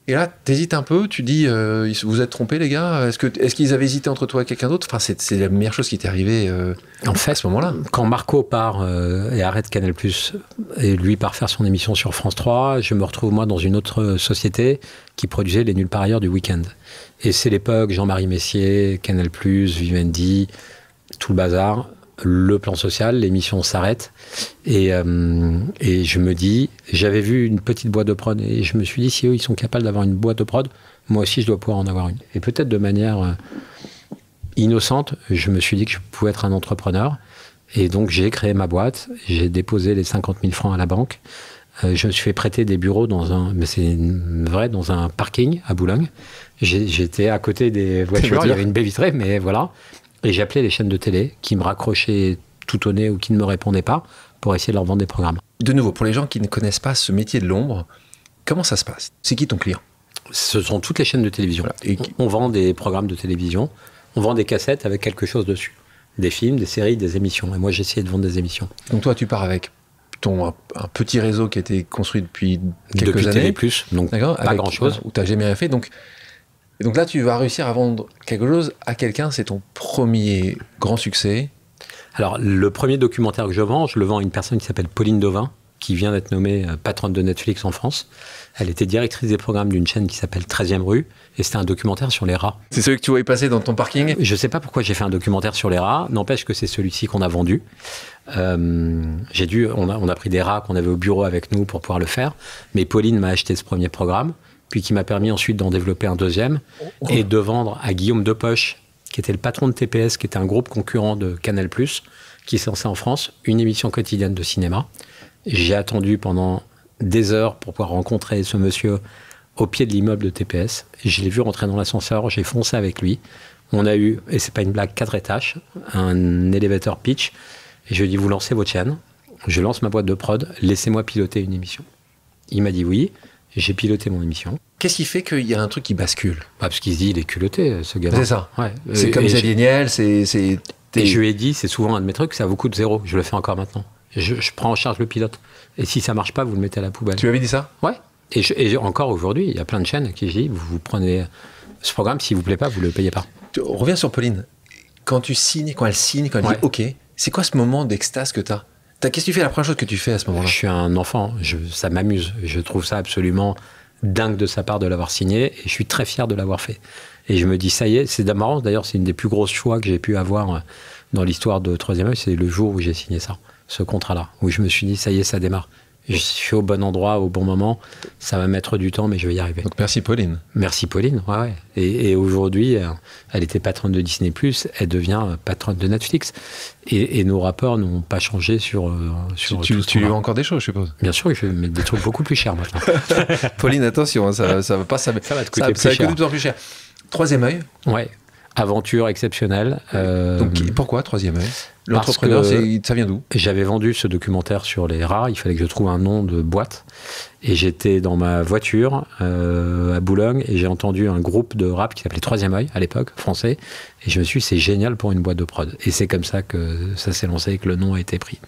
Et là, tu hésites un peu, tu dis, vous êtes trompés, les gars? Est-ce qu'ils avaient hésité entre toi et quelqu'un d'autre? Enfin, c'est la meilleure chose qui t'est arrivée en fait, à ce moment-là. Quand Marco part et arrête Canal+, et lui part faire son émission sur France 3, je me retrouve, moi, dans une autre société qui produisait les Nulle part ailleurs du week-end. Et c'est l'époque Jean-Marie Messier, Canal+, Vivendi, tout le bazar. Le plan social, l'émission s'arrête et je me dis, j'avais vu une petite boîte de prod et je me suis dit, si eux ils sont capables d'avoir une boîte de prod, moi aussi je dois pouvoir en avoir une. Et peut-être de manière innocente, je me suis dit que je pouvais être un entrepreneur et donc j'ai créé ma boîte, j'ai déposé les 50 000 francs à la banque, je me suis fait prêter des bureaux dans un parking à Boulogne. J'étais à côté des voitures, il y avait une baie vitrée, mais voilà. Et j'appelais les chaînes de télé qui me raccrochaient tout au nez ou qui ne me répondaient pas pour essayer de leur vendre des programmes. De nouveau, pour les gens qui ne connaissent pas ce métier de l'ombre, comment ça se passe? C'est qui ton client? Ce sont toutes les chaînes de télévision. Voilà. Et on vend des programmes de télévision, on vend des cassettes avec quelque chose dessus. Des films, des séries, des émissions. Et moi, j'ai essayé de vendre des émissions. Donc toi, tu pars avec un petit réseau qui a été construit depuis quelques années. Depuis TV+, donc pas grand-chose. Où tu n'as jamais rien fait. Et donc là, tu vas réussir à vendre quelque chose à quelqu'un, c'est ton premier grand succès. Alors, le premier documentaire que je le vends à une personne qui s'appelle Pauline Dauvin, qui vient d'être nommée patronne de Netflix en France. Elle était directrice des programmes d'une chaîne qui s'appelle 13e rue, et c'était un documentaire sur les rats. C'est celui que tu voyais passer dans ton parking? Je ne sais pas pourquoi j'ai fait un documentaire sur les rats, n'empêche que c'est celui-ci qu'on a vendu. On a pris des rats qu'on avait au bureau avec nous pour pouvoir le faire, mais Pauline m'a acheté ce premier programme, puis qui m'a permis ensuite d'en développer un deuxième, et de vendre à Guillaume Depoche, qui était le patron de TPS, qui était un groupe concurrent de Canal+, qui s'est lancé en France, une émission quotidienne de cinéma. J'ai attendu pendant des heures pour pouvoir rencontrer ce monsieur au pied de l'immeuble de TPS. Je l'ai vu rentrer dans l'ascenseur, j'ai foncé avec lui. On a eu, et c'est pas une blague, 4 étages, un elevator pitch, et je lui ai dit, vous lancez votre chaîne, je lance ma boîte de prod, laissez-moi piloter une émission. Il m'a dit oui. J'ai piloté mon émission. Qu'est-ce qui fait qu'il y a un truc qui bascule? Parce qu'il se dit, il est culotté, ce gars-là. C'est ça. Ouais. C'est comme Xavier Niel, Et je lui ai dit, c'est souvent un de mes trucs, ça vous coûte 0. Je le fais encore maintenant. Je prends en charge le pilote. Et si ça marche pas, vous le mettez à la poubelle. Tu lui avais dit ça? Ouais. Et encore aujourd'hui, il y a plein de chaînes qui disent, vous prenez ce programme, s'il vous plaît pas, vous le payez pas. On revient sur Pauline. Quand elle signe, quand elle dit OK, c'est quoi ce moment d'extase que tu as? Qu'est-ce que tu fais, la première chose que tu fais à ce moment-là? Je suis un enfant, ça m'amuse. Je trouve ça absolument dingue de sa part de l'avoir signé et je suis très fier de l'avoir fait. Et je me dis, ça y est, c'est marrant, d'ailleurs, c'est une des plus grosses choix que j'ai pu avoir dans l'histoire de 3e œil, c'est le jour où j'ai signé ça, ce contrat-là, où je me suis dit, ça y est, ça démarre. Je suis au bon endroit, au bon moment, ça va mettre du temps, mais je vais y arriver. Donc merci Pauline. Merci Pauline, ouais. Et aujourd'hui, elle était patronne de Disney+, elle devient patronne de Netflix. Et nos rapports n'ont pas changé sur tu lui vends encore des choses, je suppose. Bien sûr, je vais mettre des trucs beaucoup plus chers maintenant. Pauline, attention, ça va te coûter plus cher. 3e œil. Ouais. Aventure exceptionnelle. Donc pourquoi 3e œil? L'entrepreneur, ça vient d'où? J'avais vendu ce documentaire sur les rats, il fallait que je trouve un nom de boîte. Et j'étais dans ma voiture à Boulogne et j'ai entendu un groupe de rap qui s'appelait 3e œil à l'époque, français. Et je me suis dit, c'est génial pour une boîte de prod. Et c'est comme ça que ça s'est lancé et que le nom a été pris.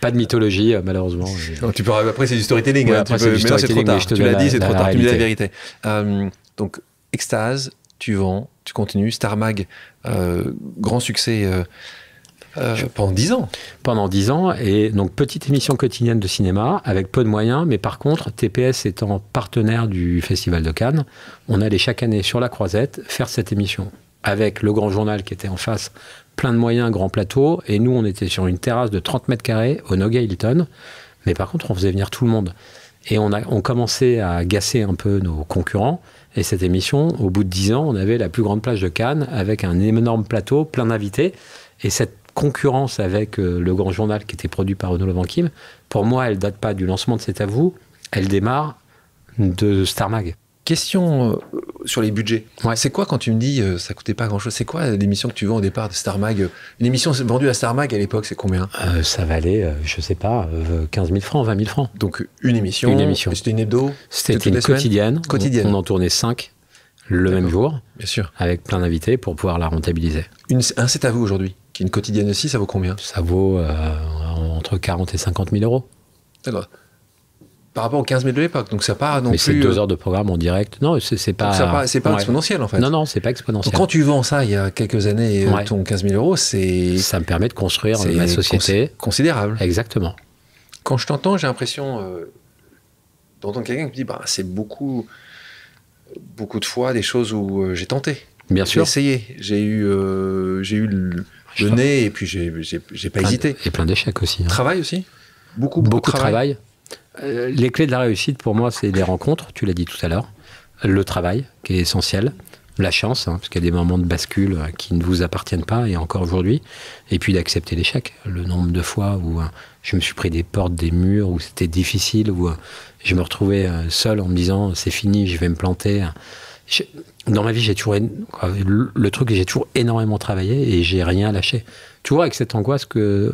Pas de mythologie, malheureusement. Donc, après, c'est du storytelling. Ouais, après, c'est trop tard. Tu l'as dit, c'est trop tard. Tu me dis la vérité. Donc, extase, tu vends, tu continues. Star Mag, grand succès pendant 10 ans. Pendant 10 ans. Et donc, petite émission quotidienne de cinéma avec peu de moyens. Mais par contre, TPS étant partenaire du Festival de Cannes, on allait chaque année sur la Croisette faire cette émission. Avec le Grand Journal qui était en face, plein de moyens, grand plateau. Et nous, on était sur une terrasse de 30 mètres carrés au Noguet Hilton. Mais par contre, on faisait venir tout le monde. Et on commençait à gasser un peu nos concurrents. Et cette émission, au bout de 10 ans, on avait la plus grande plage de Cannes avec un énorme plateau, plein d'invités. Et cette concurrence avec le Grand Journal qui était produit par Renaud Levanquim, pour moi, elle ne date pas du lancement de C'est à vous, elle démarre de Star Mag. Question sur les budgets. Ouais. C'est quoi quand tu me dis ça coûtait pas grand-chose? C'est quoi l'émission que tu vends au départ de Star Mag? Une émission vendue à Star Mag à l'époque, c'est combien? Ça valait, je sais pas, 15 000 francs, 20 000 francs. Donc une émission. C'était une hebdo? C'était une quotidienne. On en tournait 5 le même jour. Bien sûr. Avec plein d'invités pour pouvoir la rentabiliser. Un C'est à vous aujourd'hui. qui est une quotidienne aussi, ça vaut combien? Ça vaut entre 40 et 50 000 euros. D'accord. Par rapport aux 15 000 de l'époque, donc ça part non mais plus... Mais c'est 2 heures de programme en direct. Non, c'est pas... C'est pas exponentiel, en fait. Non, c'est pas exponentiel. Donc quand tu vends ça il y a quelques années, ton 15 000 euros, c'est... Ça me permet de construire ma société. Considérable. Exactement. Quand je t'entends, j'ai l'impression d'entendre quelqu'un qui me dit, bah, c'est beaucoup de fois des choses où j'ai tenté. Bien sûr. J'ai essayé. J'ai eu le nez et puis j'ai pas hésité. Et plein d'échecs aussi. Travail aussi. Beaucoup de travail. Les clés de la réussite, pour moi, c'est les rencontres, tu l'as dit tout à l'heure, le travail, qui est essentiel, la chance, parce qu'il y a des moments de bascule qui ne vous appartiennent pas, et encore aujourd'hui, et puis d'accepter l'échec. Le nombre de fois où je me suis pris des portes, des murs, où c'était difficile, où je me retrouvais seul en me disant, c'est fini, je vais me planter. Dans ma vie, j'ai toujours énormément travaillé, et j'ai rien lâché. Toujours avec cette angoisse que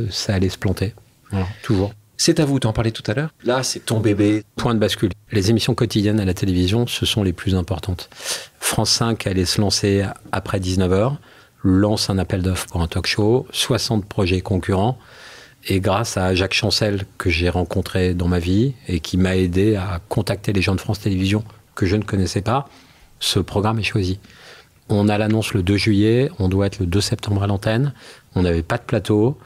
ça allait se planter. Voilà, toujours. C'est à vous, tu en parlais tout à l'heure. Là, c'est ton bébé. Point de bascule. Les émissions quotidiennes à la télévision, ce sont les plus importantes. France 5 allait se lancer après 19h, lance un appel d'offres pour un talk show, 60 projets concurrents. Et grâce à Jacques Chancel, que j'ai rencontré dans ma vie et qui m'a aidé à contacter les gens de France Télévisions que je ne connaissais pas, ce programme est choisi. On a l'annonce le 2 juillet, on doit être le 2 septembre à l'antenne. On n'avait pas de plateau.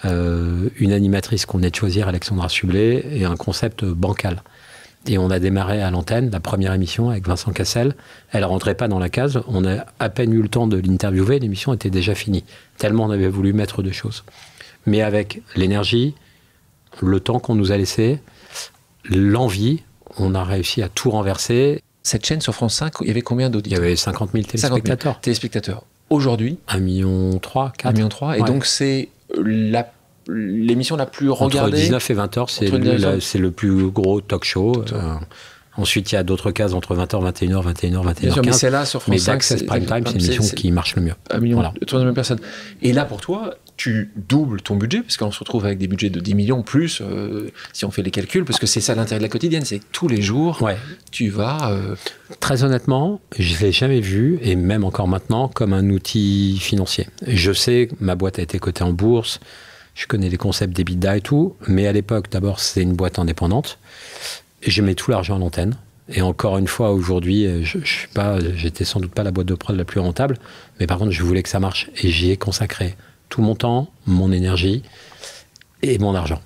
Une animatrice qu'on venait de choisir, Alexandra Sublet, et un concept bancal. Et on a démarré à l'antenne, la première émission avec Vincent Cassel. Elle ne rentrait pas dans la case, on a à peine eu le temps de l'interviewer, l'émission était déjà finie. Tellement on avait voulu mettre de choses. Mais avec l'énergie, le temps qu'on nous a laissé, l'envie, on a réussi à tout renverser. Cette chaîne sur France 5, il y avait combien d'auditeurs? Il y avait 50 000 téléspectateurs. 50 000 téléspectateurs. Aujourd'hui 1,3 million, 4 1,3 million. Et donc c'est l'émission la plus regardée. Entre 19 et 20 heures, c'est le plus gros talk show. Ensuite, il y a d'autres cases entre 20h, 21h, 21h, 21h15. Mais celle-là sur France 5, d'Access Prime Time, c'est l'émission qui marche le mieux. 1 million de personnes. Et là, pour toi, tu doubles ton budget, parce qu'on se retrouve avec des budgets de 10 millions plus, si on fait les calculs, parce que c'est ça l'intérêt de la quotidienne, c'est que tous les jours, tu vas... Très honnêtement, je ne l'ai jamais vu, et même encore maintenant, comme un outil financier. Je sais que ma boîte a été cotée en bourse, je connais les concepts d'EBITDA et tout, mais à l'époque, d'abord, c'est une boîte indépendante. Je mets tout l'argent à l'antenne. Et encore une fois, aujourd'hui, j'étais sans doute pas la boîte de prod la plus rentable, mais par contre, je voulais que ça marche. Et j'y ai consacré tout mon temps, mon énergie et mon argent.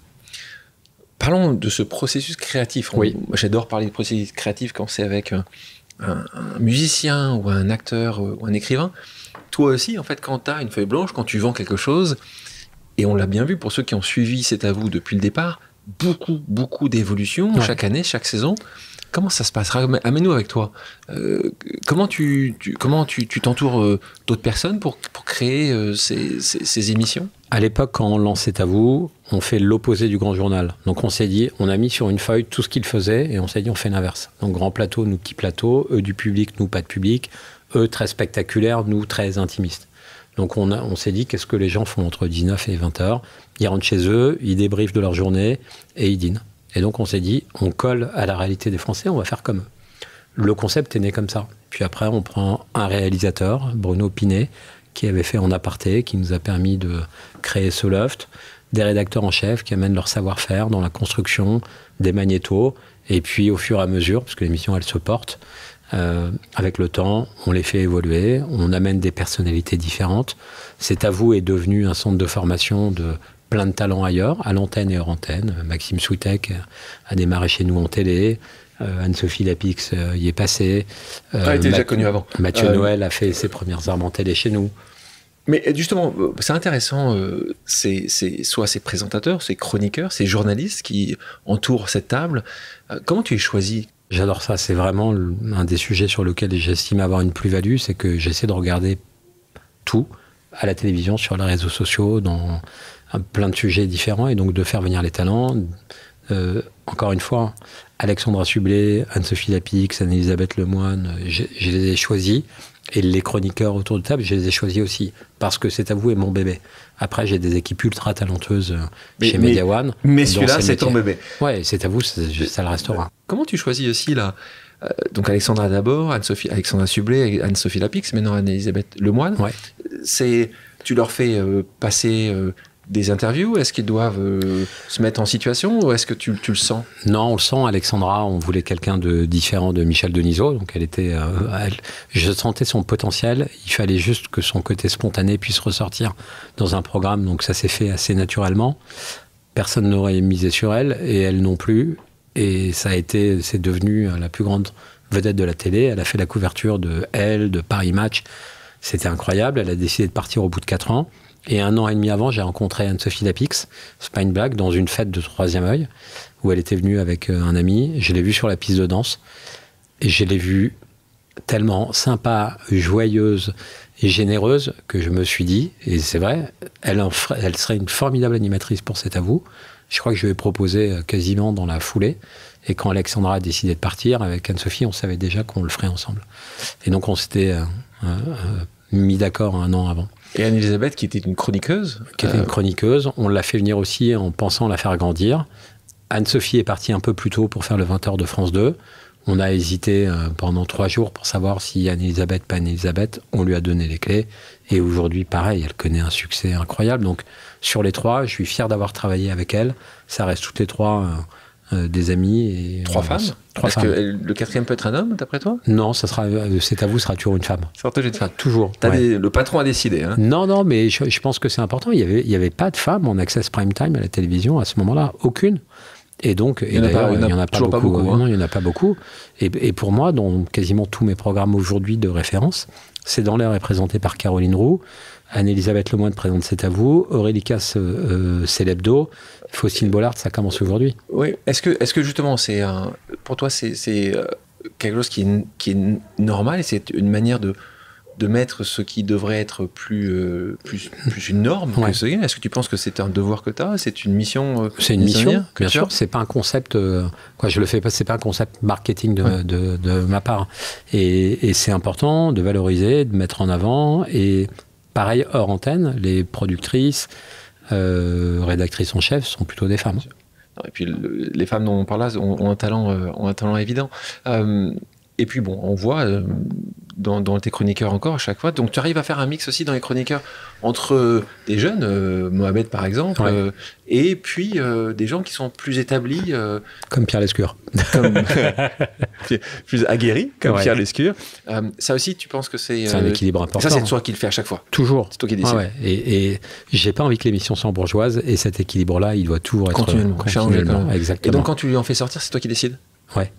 Parlons de ce processus créatif. Oui. J'adore parler de processus créatif quand c'est avec un musicien ou un acteur ou un écrivain. Toi aussi, en fait, quand tu as une feuille blanche, quand tu vends quelque chose, et on l'a bien vu pour ceux qui ont suivi C'est à vous depuis le départ, beaucoup d'évolutions chaque année, chaque saison. Comment ça se passe? Amène-nous avec toi. Comment tu t'entoures d'autres personnes pour créer ces émissions? À l'époque, quand on lance C'est à vous, on fait l'opposé du grand journal. Donc on s'est dit, on a mis sur une feuille tout ce qu'ils faisaient et on s'est dit, on fait l'inverse. Donc grand plateau, nous petit plateau, eux du public, nous pas de public, eux très spectaculaires, nous très intimistes. Donc on s'est dit, qu'est-ce que les gens font entre 19 et 20 heures? Ils rentrent chez eux, ils débriefent de leur journée et ils dînent. Et donc on s'est dit, on colle à la réalité des Français, on va faire comme eux. Le concept est né comme ça. Puis après, on prend un réalisateur, Bruno Pinet, qui avait fait En aparté, qui nous a permis de créer ce loft, des rédacteurs en chef qui amènent leur savoir-faire dans la construction, des magnétos, et puis au fur et à mesure, parce que l'émission, elle se porte, avec le temps, on les fait évoluer, on amène des personnalités différentes. C'est à vous est devenu un centre de formation de plein de talents ailleurs, à l'antenne et hors antenne. Maxime Souitek a démarré chez nous en télé, Anne-Sophie Lapix y est passée. Elle était déjà connue avant. Mathieu Noël a fait ses premières armes en télé chez nous. Mais justement, c'est intéressant, c'est soit ces présentateurs, ces chroniqueurs, ces journalistes qui entourent cette table. Comment tu es choisi? J'adore ça, c'est vraiment un des sujets sur lequel j'estime avoir une plus-value, c'est que j'essaie de regarder tout à la télévision, sur les réseaux sociaux, dans plein de sujets différents, et donc de faire venir les talents. Encore une fois, Alexandra Sublet, Anne-Sophie Lapix, Anne-Elisabeth Lemoine, je les ai choisis, et les chroniqueurs autour de table, je les ai choisis aussi, parce que C'est à vous est mon bébé. Après, j'ai des équipes ultra talentueuses chez Media One. Mais celui-là, c'est ton bébé. Ouais, C'est à vous, ça le restera. Comment tu choisis aussi là donc Alexandra d'abord, Alexandra Sublet, Anne-Sophie Lapix, maintenant Anne-Elisabeth Lemoine. Ouais. C'est Tu leur fais passer des interviews? Est-ce qu'ils doivent se mettre en situation ou est-ce que tu le sens? Non, on le sent. Alexandra, on voulait quelqu'un de différent de Michel Denisot. Donc elle était, je sentais son potentiel. Il fallait juste que son côté spontané puisse ressortir dans un programme. Donc ça s'est fait assez naturellement. Personne n'aurait misé sur elle et elle non plus. Et c'est devenu la plus grande vedette de la télé. Elle a fait la couverture de Paris Match. C'était incroyable. Elle a décidé de partir au bout de 4 ans. Et 1 an et demi avant, j'ai rencontré Anne-Sophie Lapix, c'est pas une blague, dans une fête de Troisième œil, où elle était venue avec un ami. Je l'ai vue sur la piste de danse. Et je l'ai vue tellement sympa, joyeuse et généreuse que je me suis dit, et c'est vrai, elle serait une formidable animatrice pour C'est à vous. Je crois que je lui ai proposé quasiment dans la foulée. Et quand Alexandra a décidé de partir, avec Anne-Sophie, on savait déjà qu'on le ferait ensemble. Et donc on s'était mis d'accord 1 an avant. Et Anne-Elisabeth, qui était une chroniqueuse. On l'a fait venir aussi en pensant la faire grandir. Anne-Sophie est partie un peu plus tôt pour faire le 20h de France 2. On a hésité pendant 3 jours pour savoir si Anne-Elisabeth, pas Anne-Elisabeth. On lui a donné les clés. Et aujourd'hui, pareil, elle connaît un succès incroyable. Donc, sur les 3, je suis fier d'avoir travaillé avec elle. Ça reste toutes les 3 des amis. Et 3 femmes. 3 femmes. Est-ce que le 4e peut être un homme, d'après toi? Non, C'est à vous sera toujours une femme. Toujours. Le patron a décidé. Hein. Non, mais je pense que c'est important. Il y avait pas de femmes en access prime time à la télévision à ce moment-là. Aucune. Et donc, il n'y en a pas beaucoup. Non, il n'y en a pas beaucoup. Et pour moi, dans quasiment tous mes programmes aujourd'hui de référence, C'est dans l'air est présenté par Caroline Roux. Anne-Elisabeth Lemoine présente C'est à vous. Aurélie Casse, c'est l'hebdo. Faustine Bollard, ça commence aujourd'hui. Oui. Est-ce que justement, pour toi, c'est quelque chose qui est normal et c'est une manière de mettre ce qui devrait être plus une norme que ce est? Est-ce que tu penses que c'est un devoir que tu as? C'est une mission? C'est une mission, bien sûr. C'est pas un concept. Je le fais pas. C'est pas un concept marketing de ma part. Et c'est important de valoriser, de mettre en avant. Et pareil, hors antenne, les productrices, rédactrices en chef sont plutôt des femmes. Et puis les femmes dont on parle là ont un talent évident. Et puis bon, on voit dans tes chroniqueurs encore à chaque fois. Donc tu arrives à faire un mix aussi dans les chroniqueurs entre des jeunes, Mohamed par exemple, et puis des gens qui sont plus établis. Comme Pierre Lescure. Plus aguerris, comme Pierre Lescure. Ça aussi, tu penses que c'est un équilibre important. Ça, c'est toi qui le fais à chaque fois. Toujours. C'est toi qui décides. Et j'ai pas envie que l'émission soit bourgeoise. Et cet équilibre-là, il doit toujours être continuellement. Exactement. Et donc quand tu lui en fais sortir, c'est toi qui décides. Ouais.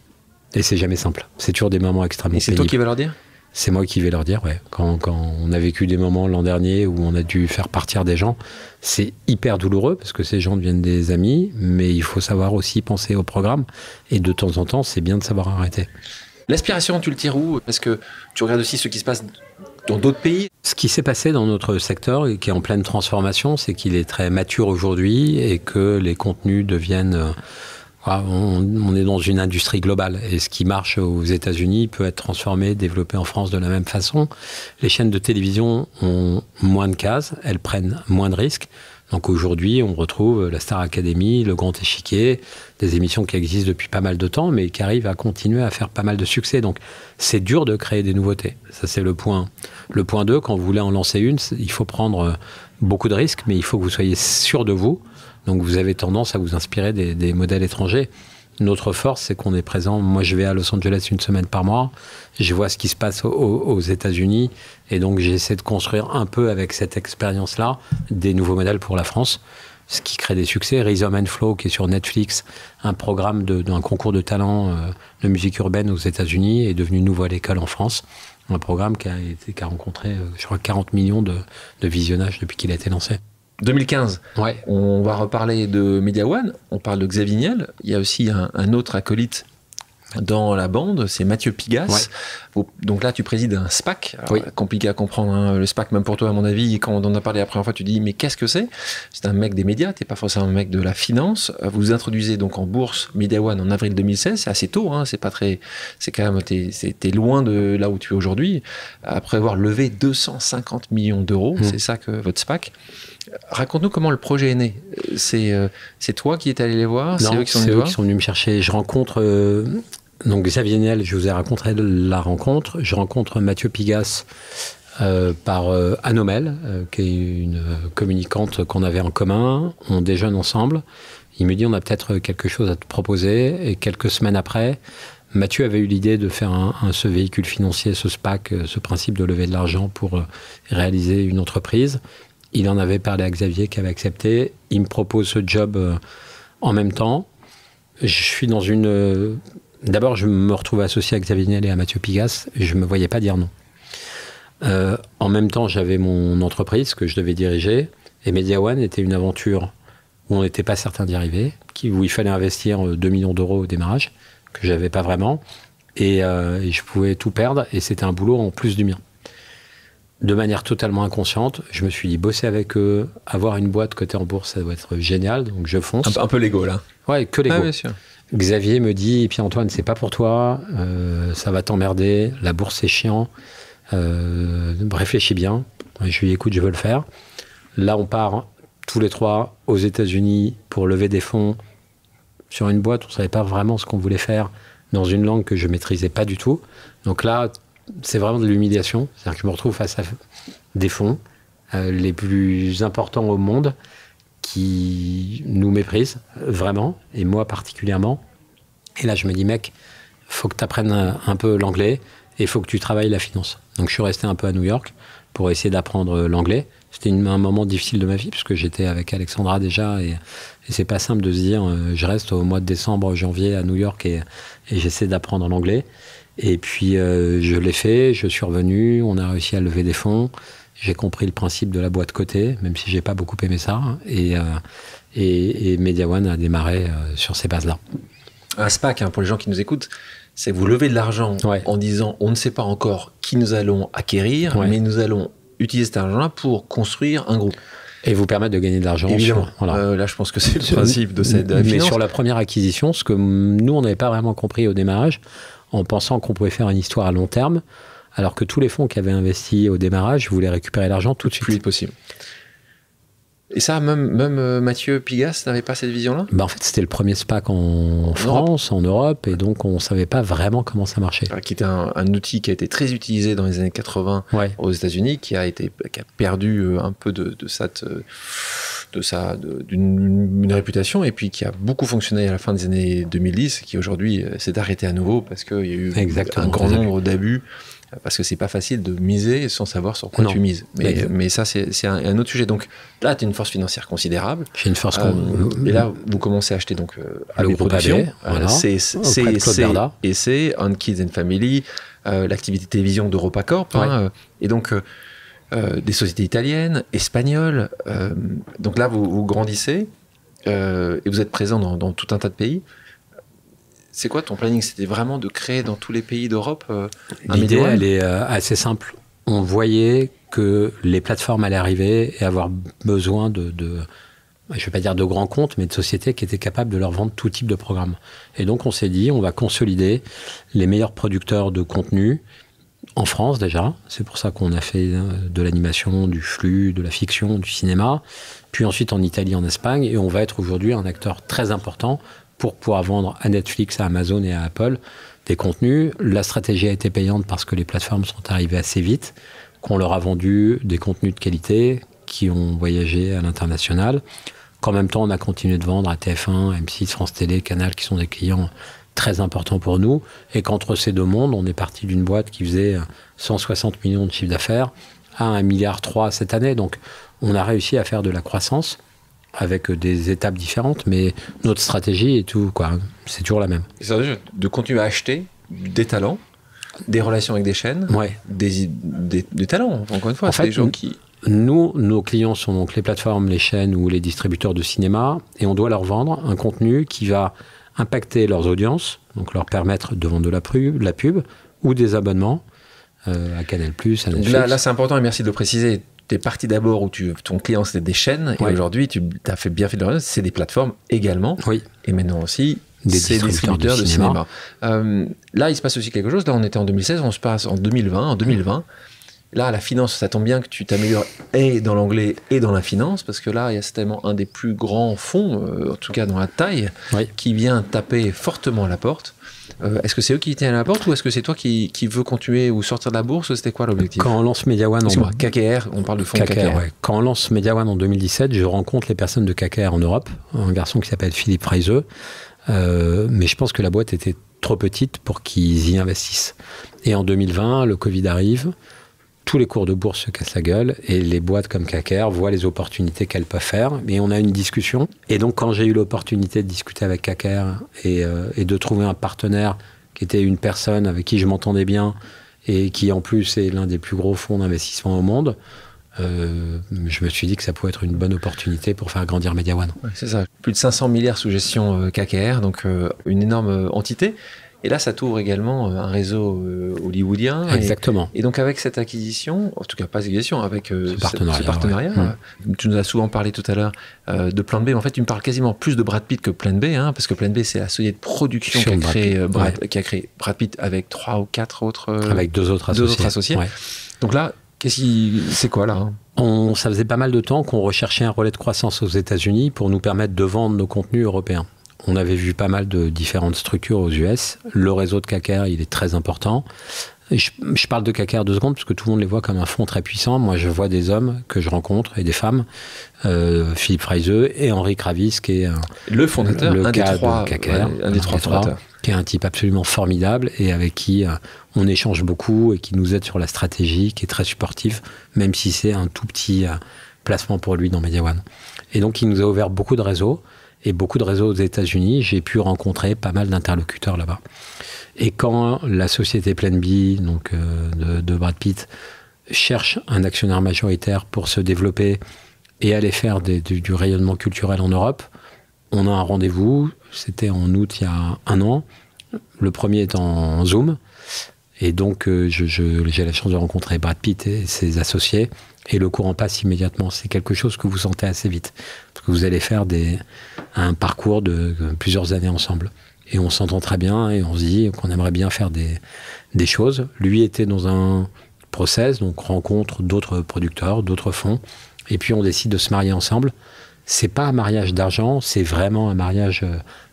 Et c'est jamais simple. C'est toujours des moments extrêmement pénibles. Et c'est toi qui vas leur dire? C'est moi qui vais leur dire, ouais. Quand on a vécu des moments l'an dernier où on a dû faire partir des gens, c'est hyper douloureux parce que ces gens deviennent des amis, mais il faut savoir aussi penser au programme. Et de temps en temps, c'est bien de savoir arrêter. L'aspiration, tu le tires où? Parce que tu regardes aussi ce qui se passe dans d'autres pays. Ce qui s'est passé dans notre secteur et qui est en pleine transformation, c'est qu'il est très mature aujourd'hui et que les contenus deviennent... On est dans une industrie globale et ce qui marche aux États-Unis peut être transformé, développé en France de la même façon. Les chaînes de télévision ont moins de cases, elles prennent moins de risques. Donc aujourd'hui, on retrouve la Star Academy, le Grand Échiquier, des émissions qui existent depuis pas mal de temps, mais qui arrivent à continuer à faire pas mal de succès. Donc c'est dur de créer des nouveautés. Ça, c'est le point. Le point 2, quand vous voulez en lancer une, il faut prendre beaucoup de risques, mais il faut que vous soyez sûr de vous. Donc vous avez tendance à vous inspirer des modèles étrangers. Notre force, c'est qu'on est présent. Moi, je vais à Los Angeles 1 semaine par mois. Je vois ce qui se passe aux États-Unis. Et donc, j'essaie de construire un peu avec cette expérience-là des nouveaux modèles pour la France, ce qui crée des succès. Rhythm and Flow, qui est sur Netflix, un programme d'un concours de talent de musique urbaine aux États-Unis, est devenu nouveau à l'école en France. Un programme qui a rencontré, je crois, 40 millions de visionnages depuis qu'il a été lancé. 2015, ouais. On va reparler de Media One, on parle de Xavier Niel, il y a aussi un autre acolyte dans la bande, c'est Mathieu Pigasse. Ouais. Donc là, tu présides un SPAC. Alors, compliqué à comprendre, hein, le SPAC, même pour toi, à mon avis. Quand on en a parlé la première fois, tu dis, mais qu'est-ce que c'est? C'est un mec des médias, t'es pas forcément un mec de la finance. Vous introduisez donc en bourse Media One en avril 2016. C'est assez tôt, hein, c'est pas très. C'est quand même. T'es loin de là où tu es aujourd'hui. Après avoir levé 250 millions d'euros, c'est ça que votre SPAC. Raconte-nous comment le projet est né. C'est toi qui es allé les voir? Non, c'est eux qui sont venus me chercher. Je rencontre donc Xavier Niel, je vous ai raconté la rencontre. Je rencontre Mathieu Pigasse par Anomel, qui est une communicante qu'on avait en commun. On déjeune ensemble. Il me dit, on a peut-être quelque chose à te proposer. Et quelques semaines après, Mathieu avait eu l'idée de faire ce véhicule financier, ce SPAC, ce principe de lever de l'argent pour réaliser une entreprise. Il en avait parlé à Xavier qui avait accepté. Il me propose ce job en même temps. Je suis dans une... D'abord, je me retrouve associé à Xavier Niel et à Mathieu Pigasse. Et je ne me voyais pas dire non. En même temps, j'avais mon entreprise que je devais diriger. Et Media One était une aventure où on n'était pas certain d'y arriver, où il fallait investir 2 millions d'euros au démarrage, que je n'avais pas vraiment. Et je pouvais tout perdre. Et c'était un boulot en plus du mien. De manière totalement inconsciente, je me suis dit, bosser avec eux, avoir une boîte cotée en bourse, ça doit être génial. Donc je fonce. Un peu l'ego, là. Ouais, que l'ego. Ah, bien sûr. Xavier me dit, et puis Antoine, c'est pas pour toi, ça va t'emmerder, la bourse c'est chiant, réfléchis bien. Je lui dis, écoute, je veux le faire. Là, on part tous les trois aux États-Unis pour lever des fonds sur une boîte, on savait pas vraiment ce qu'on voulait faire dans une langue que je maîtrisais pas du tout. Donc là, c'est vraiment de l'humiliation. C'est-à-dire que je me retrouve face à des fonds les plus importants au monde qui nous méprisent vraiment, et moi particulièrement. Et là, je me dis, mec, faut que tu apprennes un peu l'anglais et il faut que tu travailles la finance. Donc, je suis resté un peu à New York pour essayer d'apprendre l'anglais. C'était un moment difficile de ma vie, puisque j'étais avec Alexandra déjà, et c'est pas simple de se dire, je reste au mois de décembre, janvier à New York et j'essaie d'apprendre l'anglais. Et puis, je l'ai fait, je suis revenu, on a réussi à lever des fonds. J'ai compris le principe de la boîte cotée, même si j'ai pas beaucoup aimé ça. Et Media One a démarré sur ces bases-là. Un SPAC, pour les gens qui nous écoutent, c'est vous levez de l'argent en disant, on ne sait pas encore qui nous allons acquérir, mais nous allons utiliser cet argent-là pour construire un groupe. Et vous permettre de gagner de l'argent. Évidemment. Voilà. Là, je pense que c'est le principe de cette finance. Mais sur la première acquisition, ce que nous, on n'avait pas vraiment compris au démarrage, en pensant qu'on pouvait faire une histoire à long terme, alors que tous les fonds qui avaient investi au démarrage voulaient récupérer l'argent tout de suite. Plus vite possible. Et ça, même Mathieu Pigasse n'avait pas cette vision-là ? En fait, c'était le premier SPAC en France, en Europe, et donc on ne savait pas vraiment comment ça marchait. Qui était un outil qui a été très utilisé dans les années 80 aux États-Unis, qui a perdu un peu d'une réputation, et puis qui a beaucoup fonctionné à la fin des années 2010, qui aujourd'hui s'est arrêté à nouveau parce qu'il y a eu un grand nombre d'abus. Parce que c'est pas facile de miser sans savoir sur quoi tu mises. Mais ça, c'est un autre sujet. Donc là, tu as une force financière considérable. J'ai une force et là, vous commencez à acheter donc le groupe AB, CEC, On Kids and Family, l'activité télévision d'EuropaCorp, et donc des sociétés italiennes, espagnoles. Donc là, vous grandissez et vous êtes présent dans tout un tas de pays. C'est quoi ton planning ? C'était vraiment de créer dans tous les pays d'Europe un L'idée, elle est assez simple. On voyait que les plateformes allaient arriver et avoir besoin je ne vais pas dire de grands comptes, mais de sociétés qui étaient capables de leur vendre tout type de programme. Et donc, on s'est dit, on va consolider les meilleurs producteurs de contenu en France déjà. C'est pour ça qu'on a fait de l'animation, du flux, de la fiction, du cinéma. Puis ensuite en Italie, en Espagne. Et on va être aujourd'hui un acteur très important pour pouvoir vendre à Netflix, à Amazon et à Apple des contenus. La stratégie a été payante parce que les plateformes sont arrivées assez vite, qu'on leur a vendu des contenus de qualité, qui ont voyagé à l'international, qu'en même temps on a continué de vendre à TF1, M6, France Télé, Canal, qui sont des clients très importants pour nous, et qu'entre ces deux mondes, on est parti d'une boîte qui faisait 160 millions de chiffre d'affaires à 1,3 milliard cette année. Donc on a réussi à faire de la croissance avec des étapes différentes, mais notre stratégie est tout, c'est toujours la même. C'est de continuer à acheter des talents, des relations avec des chaînes, des talents, encore une fois. En fait, des gens qui... Nous, nos clients sont donc les plateformes, les chaînes ou les distributeurs de cinéma, et on doit leur vendre un contenu qui va impacter leurs audiences, donc leur permettre de vendre de la pub ou des abonnements à Canal+, à Netflix. Là, c'est important, et merci de le préciser. Tu es parti d'abord où ton client c'était des chaînes, et aujourd'hui tu as bien fait de le reconnaître, c'est des plateformes également, et maintenant aussi des distributeurs de cinéma. Là il se passe aussi quelque chose, là on était en 2016, on se passe en 2020, là la finance, ça tombe bien que tu t'améliores et dans l'anglais et dans la finance, parce que là il y a certainement un des plus grands fonds, en tout cas dans la taille, qui vient taper fortement à la porte. Est-ce que c'est eux qui tiennent à la porte ou est-ce que c'est toi qui veux continuer ou sortir de la bourse? C'était quoi l'objectif? Quand on lance Media One... KKR, on parle de fonds KKR. Ouais. Quand on lance Media One en 2017, je rencontre les personnes de KKR en Europe, un garçon qui s'appelle Philippe Freiseux, mais je pense que la boîte était trop petite pour qu'ils y investissent. Et en 2020, le Covid arrive, tous les cours de bourse se cassent la gueule et les boîtes comme KKR voient les opportunités qu'elles peuvent faire. Mais on a une discussion. Et donc, quand j'ai eu l'opportunité de discuter avec KKR et de trouver un partenaire qui était une personne avec qui je m'entendais bien et qui, en plus, est l'un des plus gros fonds d'investissement au monde, je me suis dit que ça pouvait être une bonne opportunité pour faire grandir Media One. Ouais, c'est ça. Plus de 500 milliards sous gestion KKR, donc une énorme entité. Et là, ça t'ouvre également un réseau hollywoodien. Exactement. Et donc, avec cette acquisition, en tout cas pas acquisition, avec ce partenariat, ouais. Tu nous as souvent parlé tout à l'heure de Plan B. En fait, tu me parles quasiment plus de Brad Pitt que Plan B, hein, parce que Plan B, c'est la société de production qui a créé Brad Pitt avec 3 ou 4 autres... avec deux autres associés. Ouais. Donc là, c'est quoi là, hein? Ça faisait pas mal de temps qu'on recherchait un relais de croissance aux États-Unis pour nous permettre de vendre nos contenus européens. On avait vu pas mal de différentes structures aux US. Le réseau de KKR, il est très important. Je parle de KKR 2 secondes parce que tout le monde les voit comme un fonds très puissant. Moi, je vois des hommes que je rencontre et des femmes. Philippe Freiseux et Henri Kravis, qui est le fondateur, un des trois KKR, un des trois fondateurs, qui est un type absolument formidable et avec qui on échange beaucoup et qui nous aide sur la stratégie, qui est très supportif, même si c'est un tout petit placement pour lui dans Media One. Et donc, il nous a ouvert beaucoup de réseaux. Et beaucoup de réseaux aux États-Unis, j'ai pu rencontrer pas mal d'interlocuteurs là-bas. Et quand la société Plan B, donc de Brad Pitt, cherche un actionnaire majoritaire pour se développer et aller faire du rayonnement culturel en Europe, on a un rendez-vous. C'était en août il y a 1 an. Le premier est en Zoom. Et donc, j'ai la chance de rencontrer Brad Pitt et ses associés. Et le courant passe immédiatement. C'est quelque chose que vous sentez assez vite. Parce que vous allez faire un parcours de plusieurs années ensemble. Et on s'entend très bien et on se dit qu'on aimerait bien faire des choses. Lui était dans un process, donc rencontre d'autres producteurs, d'autres fonds. Et puis on décide de se marier ensemble. C'est pas un mariage d'argent, c'est vraiment un mariage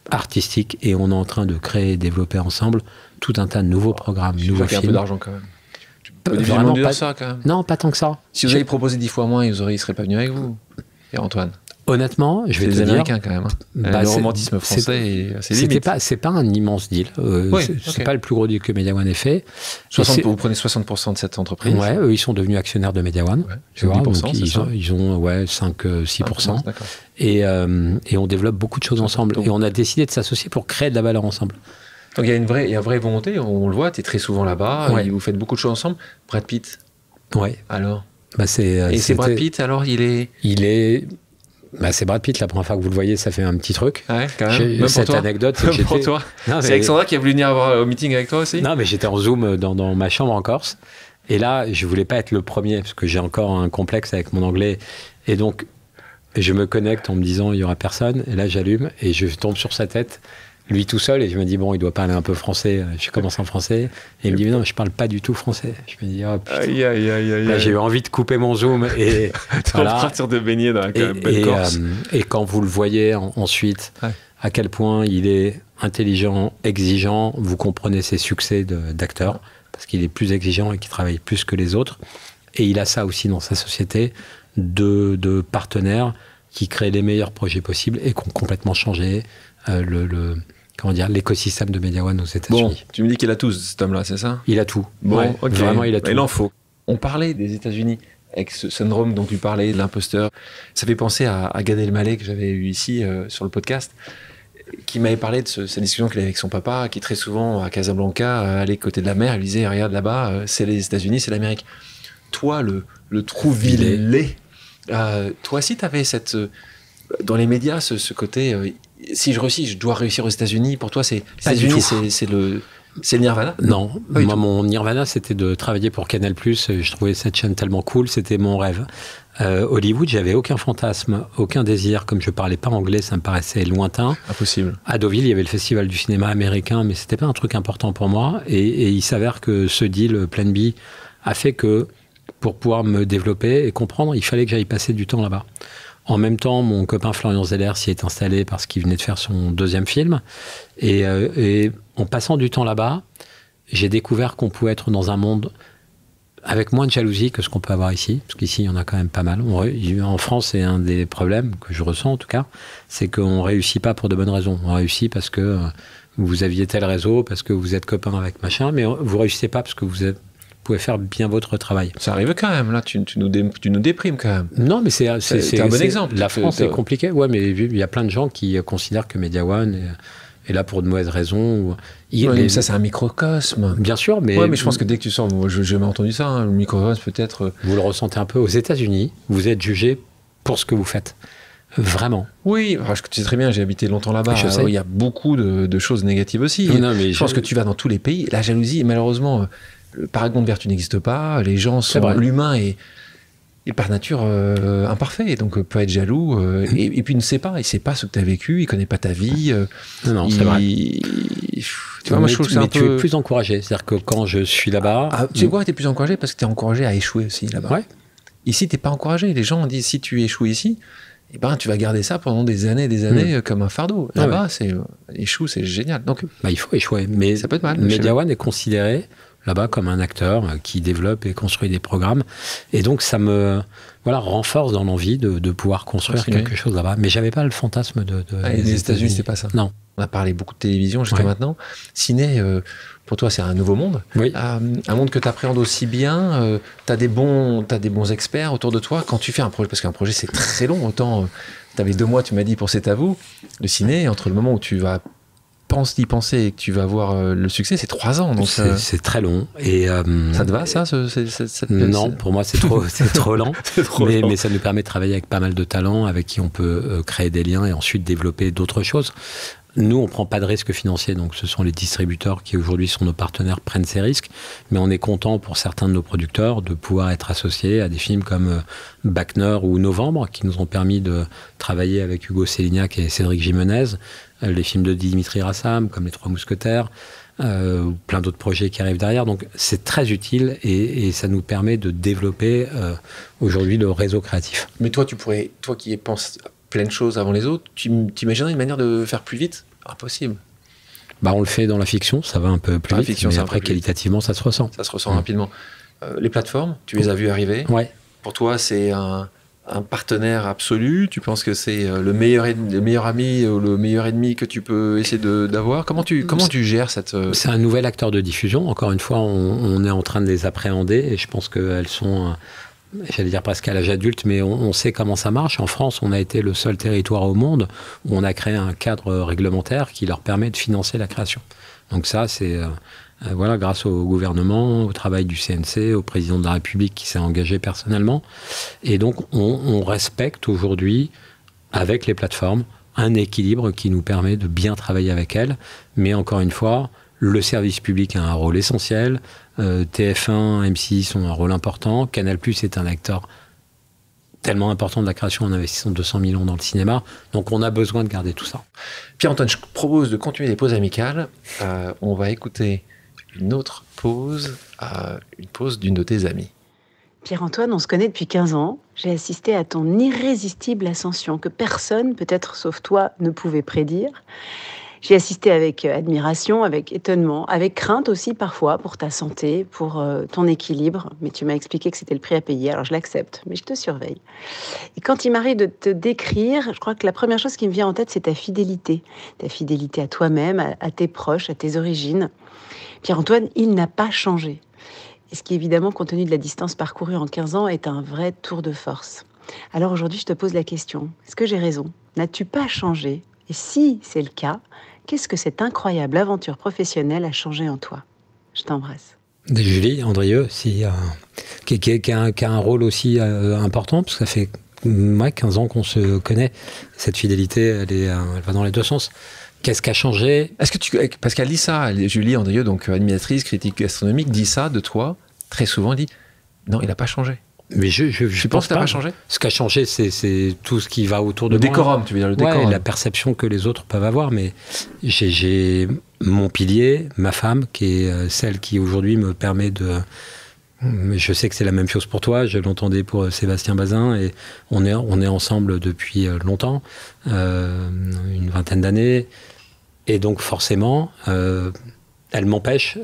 artistique. Et on est en train de créer et développer ensemble tout un tas de nouveaux programmes, nouveaux films. Un peu d'argent quand même. Vraiment pas, ça, quand même. Non, pas tant que ça. Si vous avez proposé 10 fois moins, ils seraient pas venus avec vous, Pierre-Antoine. Honnêtement, je vais te dire... C'est les Américains quand même. Le romantisme français, c'est limite. C'est pas un immense deal. C'est pas le plus gros deal que Media One ait fait. Vous prenez 60% de cette entreprise. Ouais, eux, ils sont devenus actionnaires de Media One. Ouais, tu vois, donc ils ont 5-6%. Et on développe beaucoup de choses ensemble. Et on a décidé de s'associer pour créer de la valeur ensemble. Donc il y a une vraie volonté, on le voit, tu es très souvent là-bas, ouais. Vous faites beaucoup de choses ensemble. Brad Pitt, ouais. Alors c'est Brad Pitt, alors c'est Brad Pitt, la première fois que vous le voyez, ça fait un petit truc. Ouais, quand même. Même cette pour toi. Anecdote, c'est que pour toi. C'est Alexandra qui a voulu venir au meeting avec toi aussi. Non, mais j'étais en Zoom dans ma chambre en Corse. Et là, je voulais pas être le premier, parce que j'ai encore un complexe avec mon anglais. Et donc, je me connecte en me disant, il y aura personne. Et là, j'allume et je tombe sur sa tête. Lui tout seul, et je me dis, bon, il doit parler un peu français. Je commence en français. Et il me dit, mais non, je parle pas du tout français. Je me dis, oh putain. Là, j'ai eu envie de couper mon Zoom. Et voilà. Partir de baigner dans la belle Corse. Et quand vous le voyez ensuite, à quel point il est intelligent, exigeant, vous comprenez ses succès d'acteur, parce qu'il est plus exigeant et qu'il travaille plus que les autres. Et il a ça aussi dans sa société, de partenaires qui créent les meilleurs projets possibles et qui ont complètement changé l'écosystème de Media One aux États-Unis. Bon, tu me dis qu'il a tout, cet homme-là, c'est ça? Il a tout. Bon, ouais, okay. Vraiment, il a tout. Il en faut. On parlait des États-Unis avec ce syndrome dont tu parlais, de l'imposteur. Ça fait penser à Gad Elmaleh que j'avais eu ici sur le podcast, qui m'avait parlé de cette discussion qu'il avait avec son papa, qui très souvent à Casablanca allait côté de la mer, il lui disait regarde là-bas, c'est les États-Unis, c'est l'Amérique. Toi, le Trouvillais, toi aussi, tu avais dans les médias ce côté. Si je réussis, je dois réussir aux États-Unis. Pour toi, c'est le Nirvana? Non, moi, mon Nirvana, c'était de travailler pour Canal+. Je trouvais cette chaîne tellement cool, c'était mon rêve. Hollywood, j'avais aucun fantasme, aucun désir. Comme je parlais pas anglais, ça me paraissait lointain. Impossible. À Deauville, il y avait le festival du cinéma américain, mais c'était pas un truc important pour moi. Et il s'avère que ce deal, Plan B, a fait que pour pouvoir me développer et comprendre, il fallait que j'aille passer du temps là-bas. En même temps, mon copain Florian Zeller s'y est installé parce qu'il venait de faire son 2e film. Et en passant du temps là-bas, j'ai découvert qu'on pouvait être dans un monde avec moins de jalousie que ce qu'on peut avoir ici, parce qu'ici, il y en a quand même pas mal. En France, c'est un des problèmes que je ressens, en tout cas, c'est qu'on ne réussit pas pour de bonnes raisons. On réussit parce que vous aviez tel réseau, parce que vous êtes copain avec machin, mais vous ne réussissez pas parce que vous pouvez faire bien votre travail. Ça arrive quand même, là, tu nous déprimes quand même. Non, mais c'est un bon exemple. La France, c'est compliqué. Ouais, mais il y a plein de gens qui considèrent que Media One est là pour de mauvaises raisons. Mais ça, c'est un microcosme. Bien sûr, mais... Ouais, mais je pense que dès que tu sors... Moi, j'ai jamais entendu ça, hein, le microcosme, peut-être... Vous le ressentez un peu. Aux États-Unis, vous êtes jugé pour ce que vous faites. Vraiment. Oui, je sais très bien, j'ai habité longtemps là-bas. Il y a beaucoup de choses négatives aussi. Non, mais je pense que tu vas dans tous les pays. La jalousie, malheureusement, le paragon de vertu n'existe pas. Les gens sont... L'humain est par nature imparfait, donc peut être jaloux, et puis il ne sait pas ce que tu as vécu, il ne connaît pas ta vie. Non, c'est vrai. Tu vois, moi, je trouve que c'est un peu... tu es plus encouragé, c'est-à-dire que quand je suis là-bas... tu sais quoi, tu es plus encouragé parce que tu es encouragé à échouer aussi là-bas. Ouais. Ici, tu n'es pas encouragé. Les gens disent, si tu échoues ici, eh ben, tu vas garder ça pendant des années comme un fardeau. Là-bas, échoue, c'est génial. Donc, il faut échouer, mais ça peut être mal. Media One est considéré là-bas comme un acteur qui développe et construit des programmes. Et donc, ça me renforce dans l'envie de pouvoir construire quelque chose là-bas. Mais j'avais pas le fantasme de les États-Unis, c'est pas ça. Non. On a parlé beaucoup de télévision jusqu'à maintenant. Ciné, pour toi, c'est un nouveau monde. Oui. Un monde que tu appréhendes aussi bien. Tu as des bons experts autour de toi. Quand tu fais un projet, parce qu'un projet, c'est très long. Autant, tu avais 2 mois, tu m'as dit, pour C'est à vous. Le ciné, entre le moment où tu vas d'y penser et que tu vas voir le succès, c'est 3 ans. Donc c'est très long. Et, ça te va, ça Non, pour moi, c'est trop lent. Mais ça nous permet de travailler avec pas mal de talents avec qui on peut créer des liens et ensuite développer d'autres choses. Nous, on ne prend pas de risques financiers, donc ce sont les distributeurs qui aujourd'hui sont nos partenaires, prennent ces risques, mais on est content pour certains de nos producteurs de pouvoir être associés à des films comme Bacner ou Novembre, qui nous ont permis de travailler avec Hugo Sélignac et Cédric Jimenez, les films de Dimitri Rassam, comme Les Trois Mousquetaires, plein d'autres projets qui arrivent derrière, donc c'est très utile et ça nous permet de développer aujourd'hui le réseau créatif. Mais toi qui penses plein de choses avant les autres, tu imaginerais une manière de faire plus vite? Impossible. On le fait dans la fiction, ça va un peu plus vite, mais après, qualitativement, ça se ressent. Ça se ressent rapidement. Les plateformes, tu les as vues arriver. Ouais. Pour toi, c'est un partenaire absolu? Tu penses que c'est le meilleur ami ou le meilleur ennemi que tu peux essayer d'avoir? Comment tu gères cette... C'est un nouvel acteur de diffusion. Encore une fois, on est en train de les appréhender et je pense qu'elles sont... j'allais dire presque à l'âge adulte, mais on sait comment ça marche. En France, on a été le seul territoire au monde où on a créé un cadre réglementaire qui leur permet de financer la création. Donc ça, c'est grâce au gouvernement, au travail du CNC, au président de la République qui s'est engagé personnellement. Et donc, on respecte aujourd'hui, avec les plateformes, un équilibre qui nous permet de bien travailler avec elles. Mais encore une fois, le service public a un rôle essentiel. TF1, M6 ont un rôle important. Canal+ est un acteur tellement important de la création en investissant 200 millions dans le cinéma. Donc on a besoin de garder tout ça. Pierre-Antoine, je propose de continuer les pauses amicales. On va écouter une autre pause, une pause d'une de tes amies. Pierre-Antoine, on se connaît depuis 15 ans. J'ai assisté à ton irrésistible ascension que personne, peut-être sauf toi, ne pouvait prédire. J'ai assisté avec admiration, avec étonnement, avec crainte aussi parfois pour ta santé, pour ton équilibre. Mais tu m'as expliqué que c'était le prix à payer, alors je l'accepte, mais je te surveille. Et quand il m'arrive de te décrire, je crois que la première chose qui me vient en tête, c'est ta fidélité. Ta fidélité à toi-même, à tes proches, à tes origines. Pierre-Antoine, il n'a pas changé. Et ce qui, évidemment, compte tenu de la distance parcourue en 15 ans, est un vrai tour de force. Alors aujourd'hui, je te pose la question. Est-ce que j'ai raison? N'as-tu pas changé? Et si c'est le cas, qu'est-ce que cette incroyable aventure professionnelle a changé en toi? Je t'embrasse. Julie Andrieux, qui a un rôle aussi important, parce que ça fait 15 ans qu'on se connaît. Cette fidélité, elle va dans les deux sens. Qu'est-ce qui a changé? Parce qu'elle dit ça, Julie Andrieux, donc animatrice, critique gastronomique, dit ça de toi, très souvent, elle dit « Non, il n'a pas changé ». Mais je pense que ça n'a pas changé. Ce qui a changé, c'est tout ce qui va autour de moi. Le décorum, tu veux dire, le décorum. La perception que les autres peuvent avoir. Mais j'ai mon pilier, ma femme, qui est celle qui aujourd'hui me permet Mais je sais que c'est la même chose pour toi. Je l'entendais pour Sébastien Bazin et on est ensemble depuis longtemps, une vingtaine d'années. Et donc forcément, elle m'empêche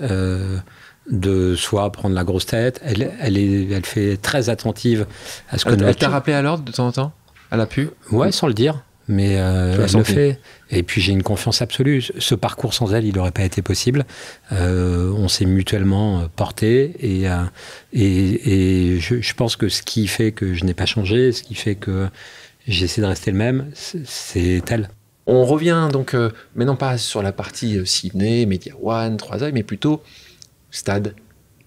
de soit prendre la grosse tête. Elle fait très attentive à ce que elle t'a rappelé à l'ordre de temps en temps? Elle a pu? Ouais, sans le dire. Mais elle le fait. Et puis j'ai une confiance absolue. Ce parcours sans elle, il n'aurait pas été possible. On s'est mutuellement porté. Et je pense que ce qui fait que je n'ai pas changé, ce qui fait que j'essaie de rester le même, c'est elle. On revient donc, mais non pas sur la partie Sydney, Media One, 3i, mais plutôt Stade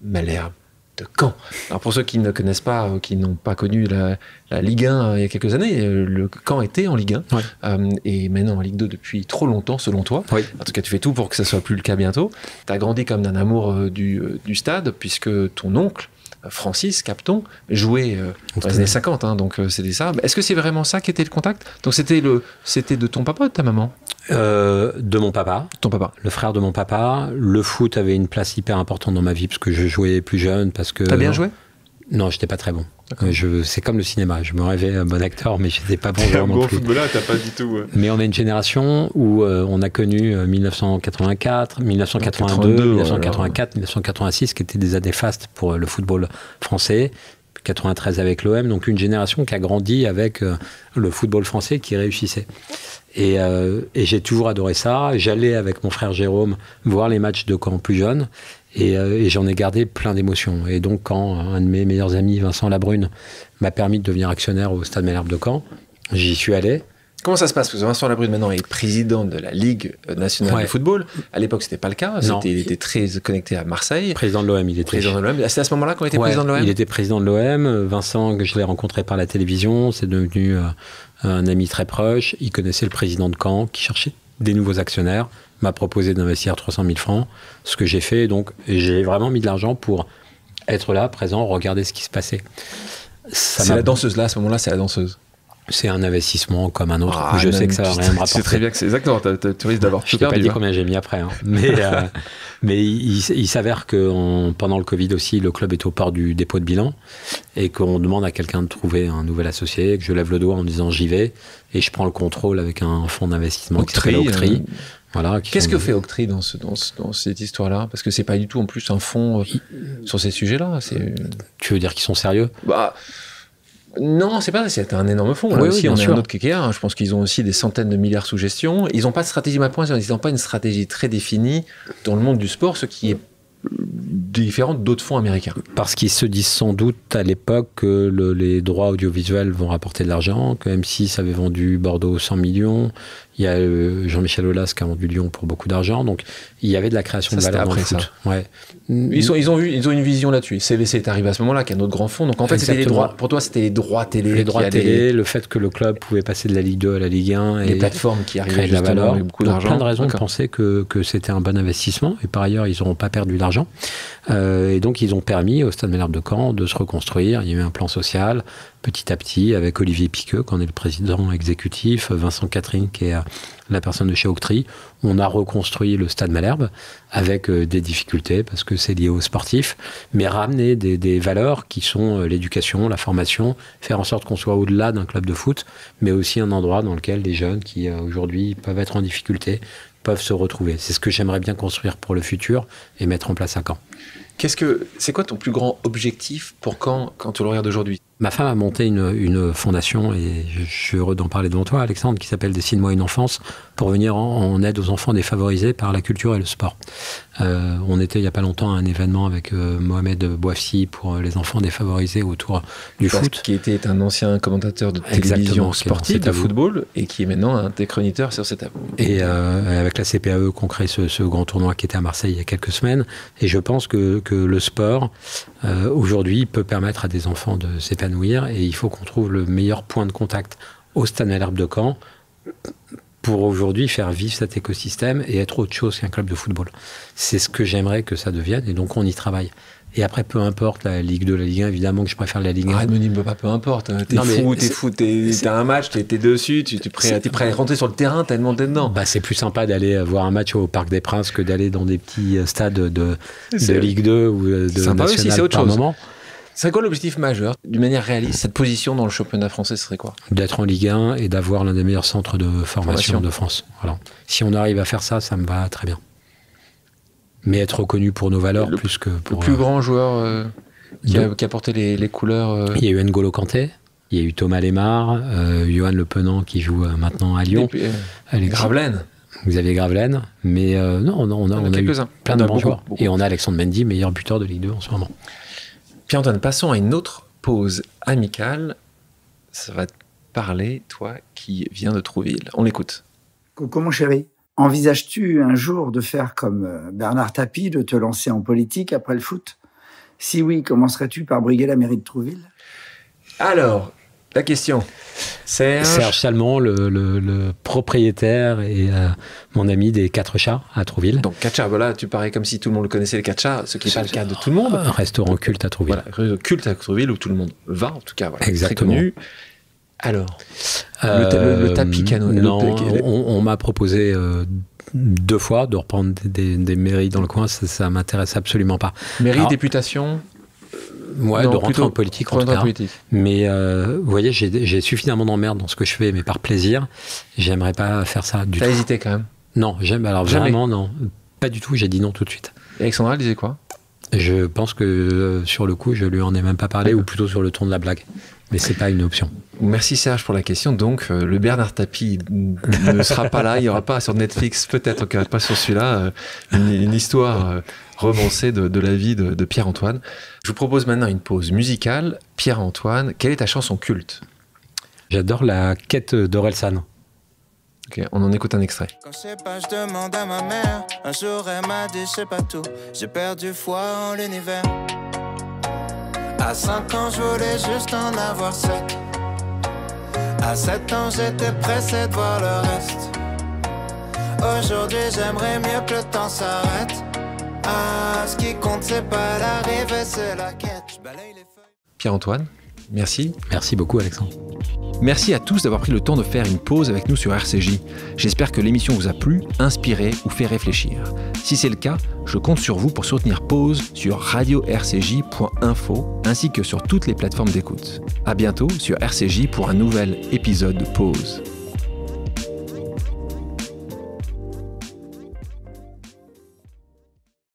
Malherbe de Caen. Alors pour ceux qui ne connaissent pas, qui n'ont pas connu la Ligue 1 il y a quelques années, le Caen était en Ligue 1 et maintenant en Ligue 2 depuis trop longtemps selon toi. Oui. En tout cas tu fais tout pour que ça soit plus le cas bientôt. Tu as grandi comme d'un amour du stade puisque ton oncle Francis Capton jouait dans les années 50, hein, donc c'était ça. Est-ce que c'est vraiment ça qui était le contact? Donc c'était de ton papa ou de ta maman? De mon papa. Ton papa. Le frère de mon papa. Le foot avait une place hyper importante dans ma vie parce que je jouais plus jeune. T'as bien joué? Non, j'étais pas très bon. C'est comme le cinéma. Je me rêvais un bon acteur, mais j'étais pas bon joueur non plus. Footballeur, t'as pas du tout. Mais on a une génération où on a connu 1984, 1982, 1984, 1986, qui étaient des années fastes pour le football français. 93 avec l'OM, donc une génération qui a grandi avec le football français qui réussissait. Et j'ai toujours adoré ça. J'allais avec mon frère Jérôme voir les matchs de Caen plus jeune. Et j'en ai gardé plein d'émotions. Et donc, quand un de mes meilleurs amis, Vincent Labrune, m'a permis de devenir actionnaire au Stade Malherbe de Caen, j'y suis allé. Comment ça se passe? Parce que Vincent Labrune, maintenant, est président de la Ligue nationale de football. À l'époque, c'était pas le cas. Il était très connecté à Marseille. Président de l'OM, il était. Président de l'OM. C'est à ce moment-là qu'on était président de l'OM? Il était président de l'OM. Vincent, que je l'ai rencontré par la télévision, c'est devenu un ami très proche. Il connaissait le président de Caen, qui cherchait des nouveaux actionnaires, m'a proposé d'investir 300 000 francs, ce que j'ai fait. Donc, j'ai vraiment mis de l'argent pour être là, présent, regarder ce qui se passait. C'est la danseuse, là, à ce moment-là, c'est la danseuse. C'est un investissement comme un autre. Je sais que ça va rien me rapporter. C'est très bien que c'est exactement. Tu risques d'avoir. Je t'ai pas dit combien j'ai mis après. Hein. Mais il s'avère que pendant le Covid aussi, le club est au port du dépôt de bilan et qu'on demande à quelqu'un de trouver un nouvel associé, que je lève le doigt en disant j'y vais et je prends le contrôle avec un fonds d'investissement qui s'appelle Octree. Voilà, qu'est-ce que fait Octree dans cette histoire-là? Parce que c'est pas du tout en plus un fonds sur ces sujets-là. Tu veux dire qu'ils sont sérieux? Non, c'est un énorme fonds. Là aussi, on est un autre qu'IKEA. Je pense qu'ils ont aussi des centaines de milliards sous gestion. Ils n'ont pas de stratégie, ils n'ont pas une stratégie très définie dans le monde du sport, ce qui est différent d'autres fonds américains. Parce qu'ils se disent sans doute à l'époque que les droits audiovisuels vont rapporter de l'argent, que M6 avait vendu Bordeaux 100 millions, il y a Jean-Michel Aulas qui a vendu Lyon pour beaucoup d'argent, donc il y avait de la création de valeur dans le foot. Ouais. Ils ont une vision là-dessus. CVC est arrivé à ce moment-là, qui est un autre grand fonds, donc en fait c'était les droits. Pour toi c'était les droits télé. Les droits télé, le fait que le club pouvait passer de la Ligue 2 à la Ligue 1. Les plateformes qui arrivaient de la valeur. Avec beaucoup d'argent. Plein de raisons de penser que c'était un bon investissement, et par ailleurs ils n'auront pas perdu d'argent. Et donc ils ont permis au Stade Malherbe de Caen de se reconstruire. Il y a eu un plan social petit à petit avec Olivier Piqueux, qui en est le président exécutif, Vincent Catherine qui est la personne de chez Octree. On a reconstruit le Stade Malherbe avec des difficultés parce que c'est lié aux sportifs, mais ramener des valeurs qui sont l'éducation, la formation, faire en sorte qu'on soit au-delà d'un club de foot, mais aussi un endroit dans lequel les jeunes qui aujourd'hui peuvent être en difficulté peuvent se retrouver. C'est ce que j'aimerais bien construire pour le futur et mettre en place à Caen. C'est quoi ton plus grand objectif pour quand tu le regardes aujourd'hui? Ma femme a monté une fondation, et je suis heureux d'en parler devant toi, Alexandre, qui s'appelle Dessine-moi une enfance, pour venir en aide aux enfants défavorisés par la culture et le sport. On était il n'y a pas longtemps à un événement avec Mohamed Bouafsi pour les enfants défavorisés autour du foot. Qui était un ancien commentateur de télévision sportive, de football, et qui est maintenant un des chroniqueurs sur cet tableau. Et avec la CPAE qu'on crée ce grand tournoi qui était à Marseille il y a quelques semaines. Et je pense que le sport, aujourd'hui, peut permettre à des enfants de s'épanouir, et il faut qu'on trouve le meilleur point de contact au Stade Malherbe de Caen pour aujourd'hui faire vivre cet écosystème et être autre chose qu'un club de football. C'est ce que j'aimerais que ça devienne, et donc on y travaille. Et après, peu importe la Ligue 2, la Ligue 1, évidemment que je préfère la Ligue 1. Arrête de me dire pas peu importe. T'es fou, t'as un match, t'es dessus, t'es prêt à rentrer sur le terrain tellement t'es dedans. C'est plus sympa d'aller voir un match au Parc des Princes que d'aller dans des petits stades de Ligue 2 ou de sympa national aussi, c'est autre chose. Moment. C'est quoi l'objectif majeur, d'une manière réaliste? Cette position dans le championnat français, ce serait quoi? D'être en Ligue 1 et d'avoir l'un des meilleurs centres de formation de France. Voilà. Si on arrive à faire ça, ça me va très bien. Mais être reconnu pour nos valeurs plus que pour... Le plus grand joueur qui a porté les couleurs... Il y a eu N'Golo Kanté, il y a eu Thomas Lemar, Johan Le Penant qui joue maintenant à Lyon. Gravelaine. Xavier Gravelaine. Mais non, on a eu plein de bons joueurs. Beaucoup. Et on a Alexandre Mendy, meilleur buteur de Ligue 2 en ce moment. Pierre-Antoine, passons à une autre pause amicale. Ça va te parler, toi qui viens de Trouville. On l'écoute. Coucou mon chéri. Envisages-tu un jour de faire comme Bernard Tapie, de te lancer en politique après le foot? Si oui, commencerais-tu par briguer la mairie de Trouville? Alors, la question. Serge Salmon, le propriétaire et mon ami des 4 chats à Trouville. Donc 4 chats, voilà, tu parais comme si tout le monde le connaissait, les 4 chats, ce qui n'est pas le cas de tout le monde. Un restaurant culte à Trouville. Voilà, culte à Trouville où tout le monde va, en tout cas. Voilà, exactement. Très connu. Alors, le tapis canonné. Non, on m'a proposé 2 fois de reprendre des mairies dans le coin, ça m'intéresse absolument pas. Mairie, députation. Ouais, de rentrer en politique en tout cas. Mais vous voyez, j'ai suffisamment d'emmerde dans ce que je fais, mais par plaisir, j'aimerais pas faire ça du tout. T'as hésité quand même? Non, vraiment non. Pas du tout, j'ai dit non tout de suite. Et Alexandra, elle disait quoi? Je pense que sur le coup, je lui en ai même pas parlé, ou plutôt sur le ton de la blague. Mais c'est pas une option. Merci Serge pour la question. Donc, le Bernard Tapie ne sera pas là. Il n'y aura pas sur Netflix, peut-être pas sur celui-là, une histoire romancée de la vie de Pierre-Antoine. Je vous propose maintenant une pause musicale. Pierre-Antoine, quelle est ta chanson culte? J'adore la quête d'Orelsan. Ok, on en écoute un extrait. Quand je sais pas, je demande à ma mère. Un jour, elle m'a dit, je sais pas tout. J'ai perdu foi en l'univers. À 5 ans, je voulais juste en avoir 7. À 7 ans, j'étais pressé de voir le reste. Aujourd'hui, j'aimerais mieux que le temps s'arrête. Ah, ce qui compte, c'est pas l'arrivée, c'est la quête. Je balaye les feuilles. Pierre-Antoine, merci. Merci beaucoup, Alexandre. Merci à tous d'avoir pris le temps de faire une pause avec nous sur RCJ. J'espère que l'émission vous a plu, inspiré ou fait réfléchir. Si c'est le cas, je compte sur vous pour soutenir Pause sur radio-rcj.info ainsi que sur toutes les plateformes d'écoute. À bientôt sur RCJ pour un nouvel épisode de Pause.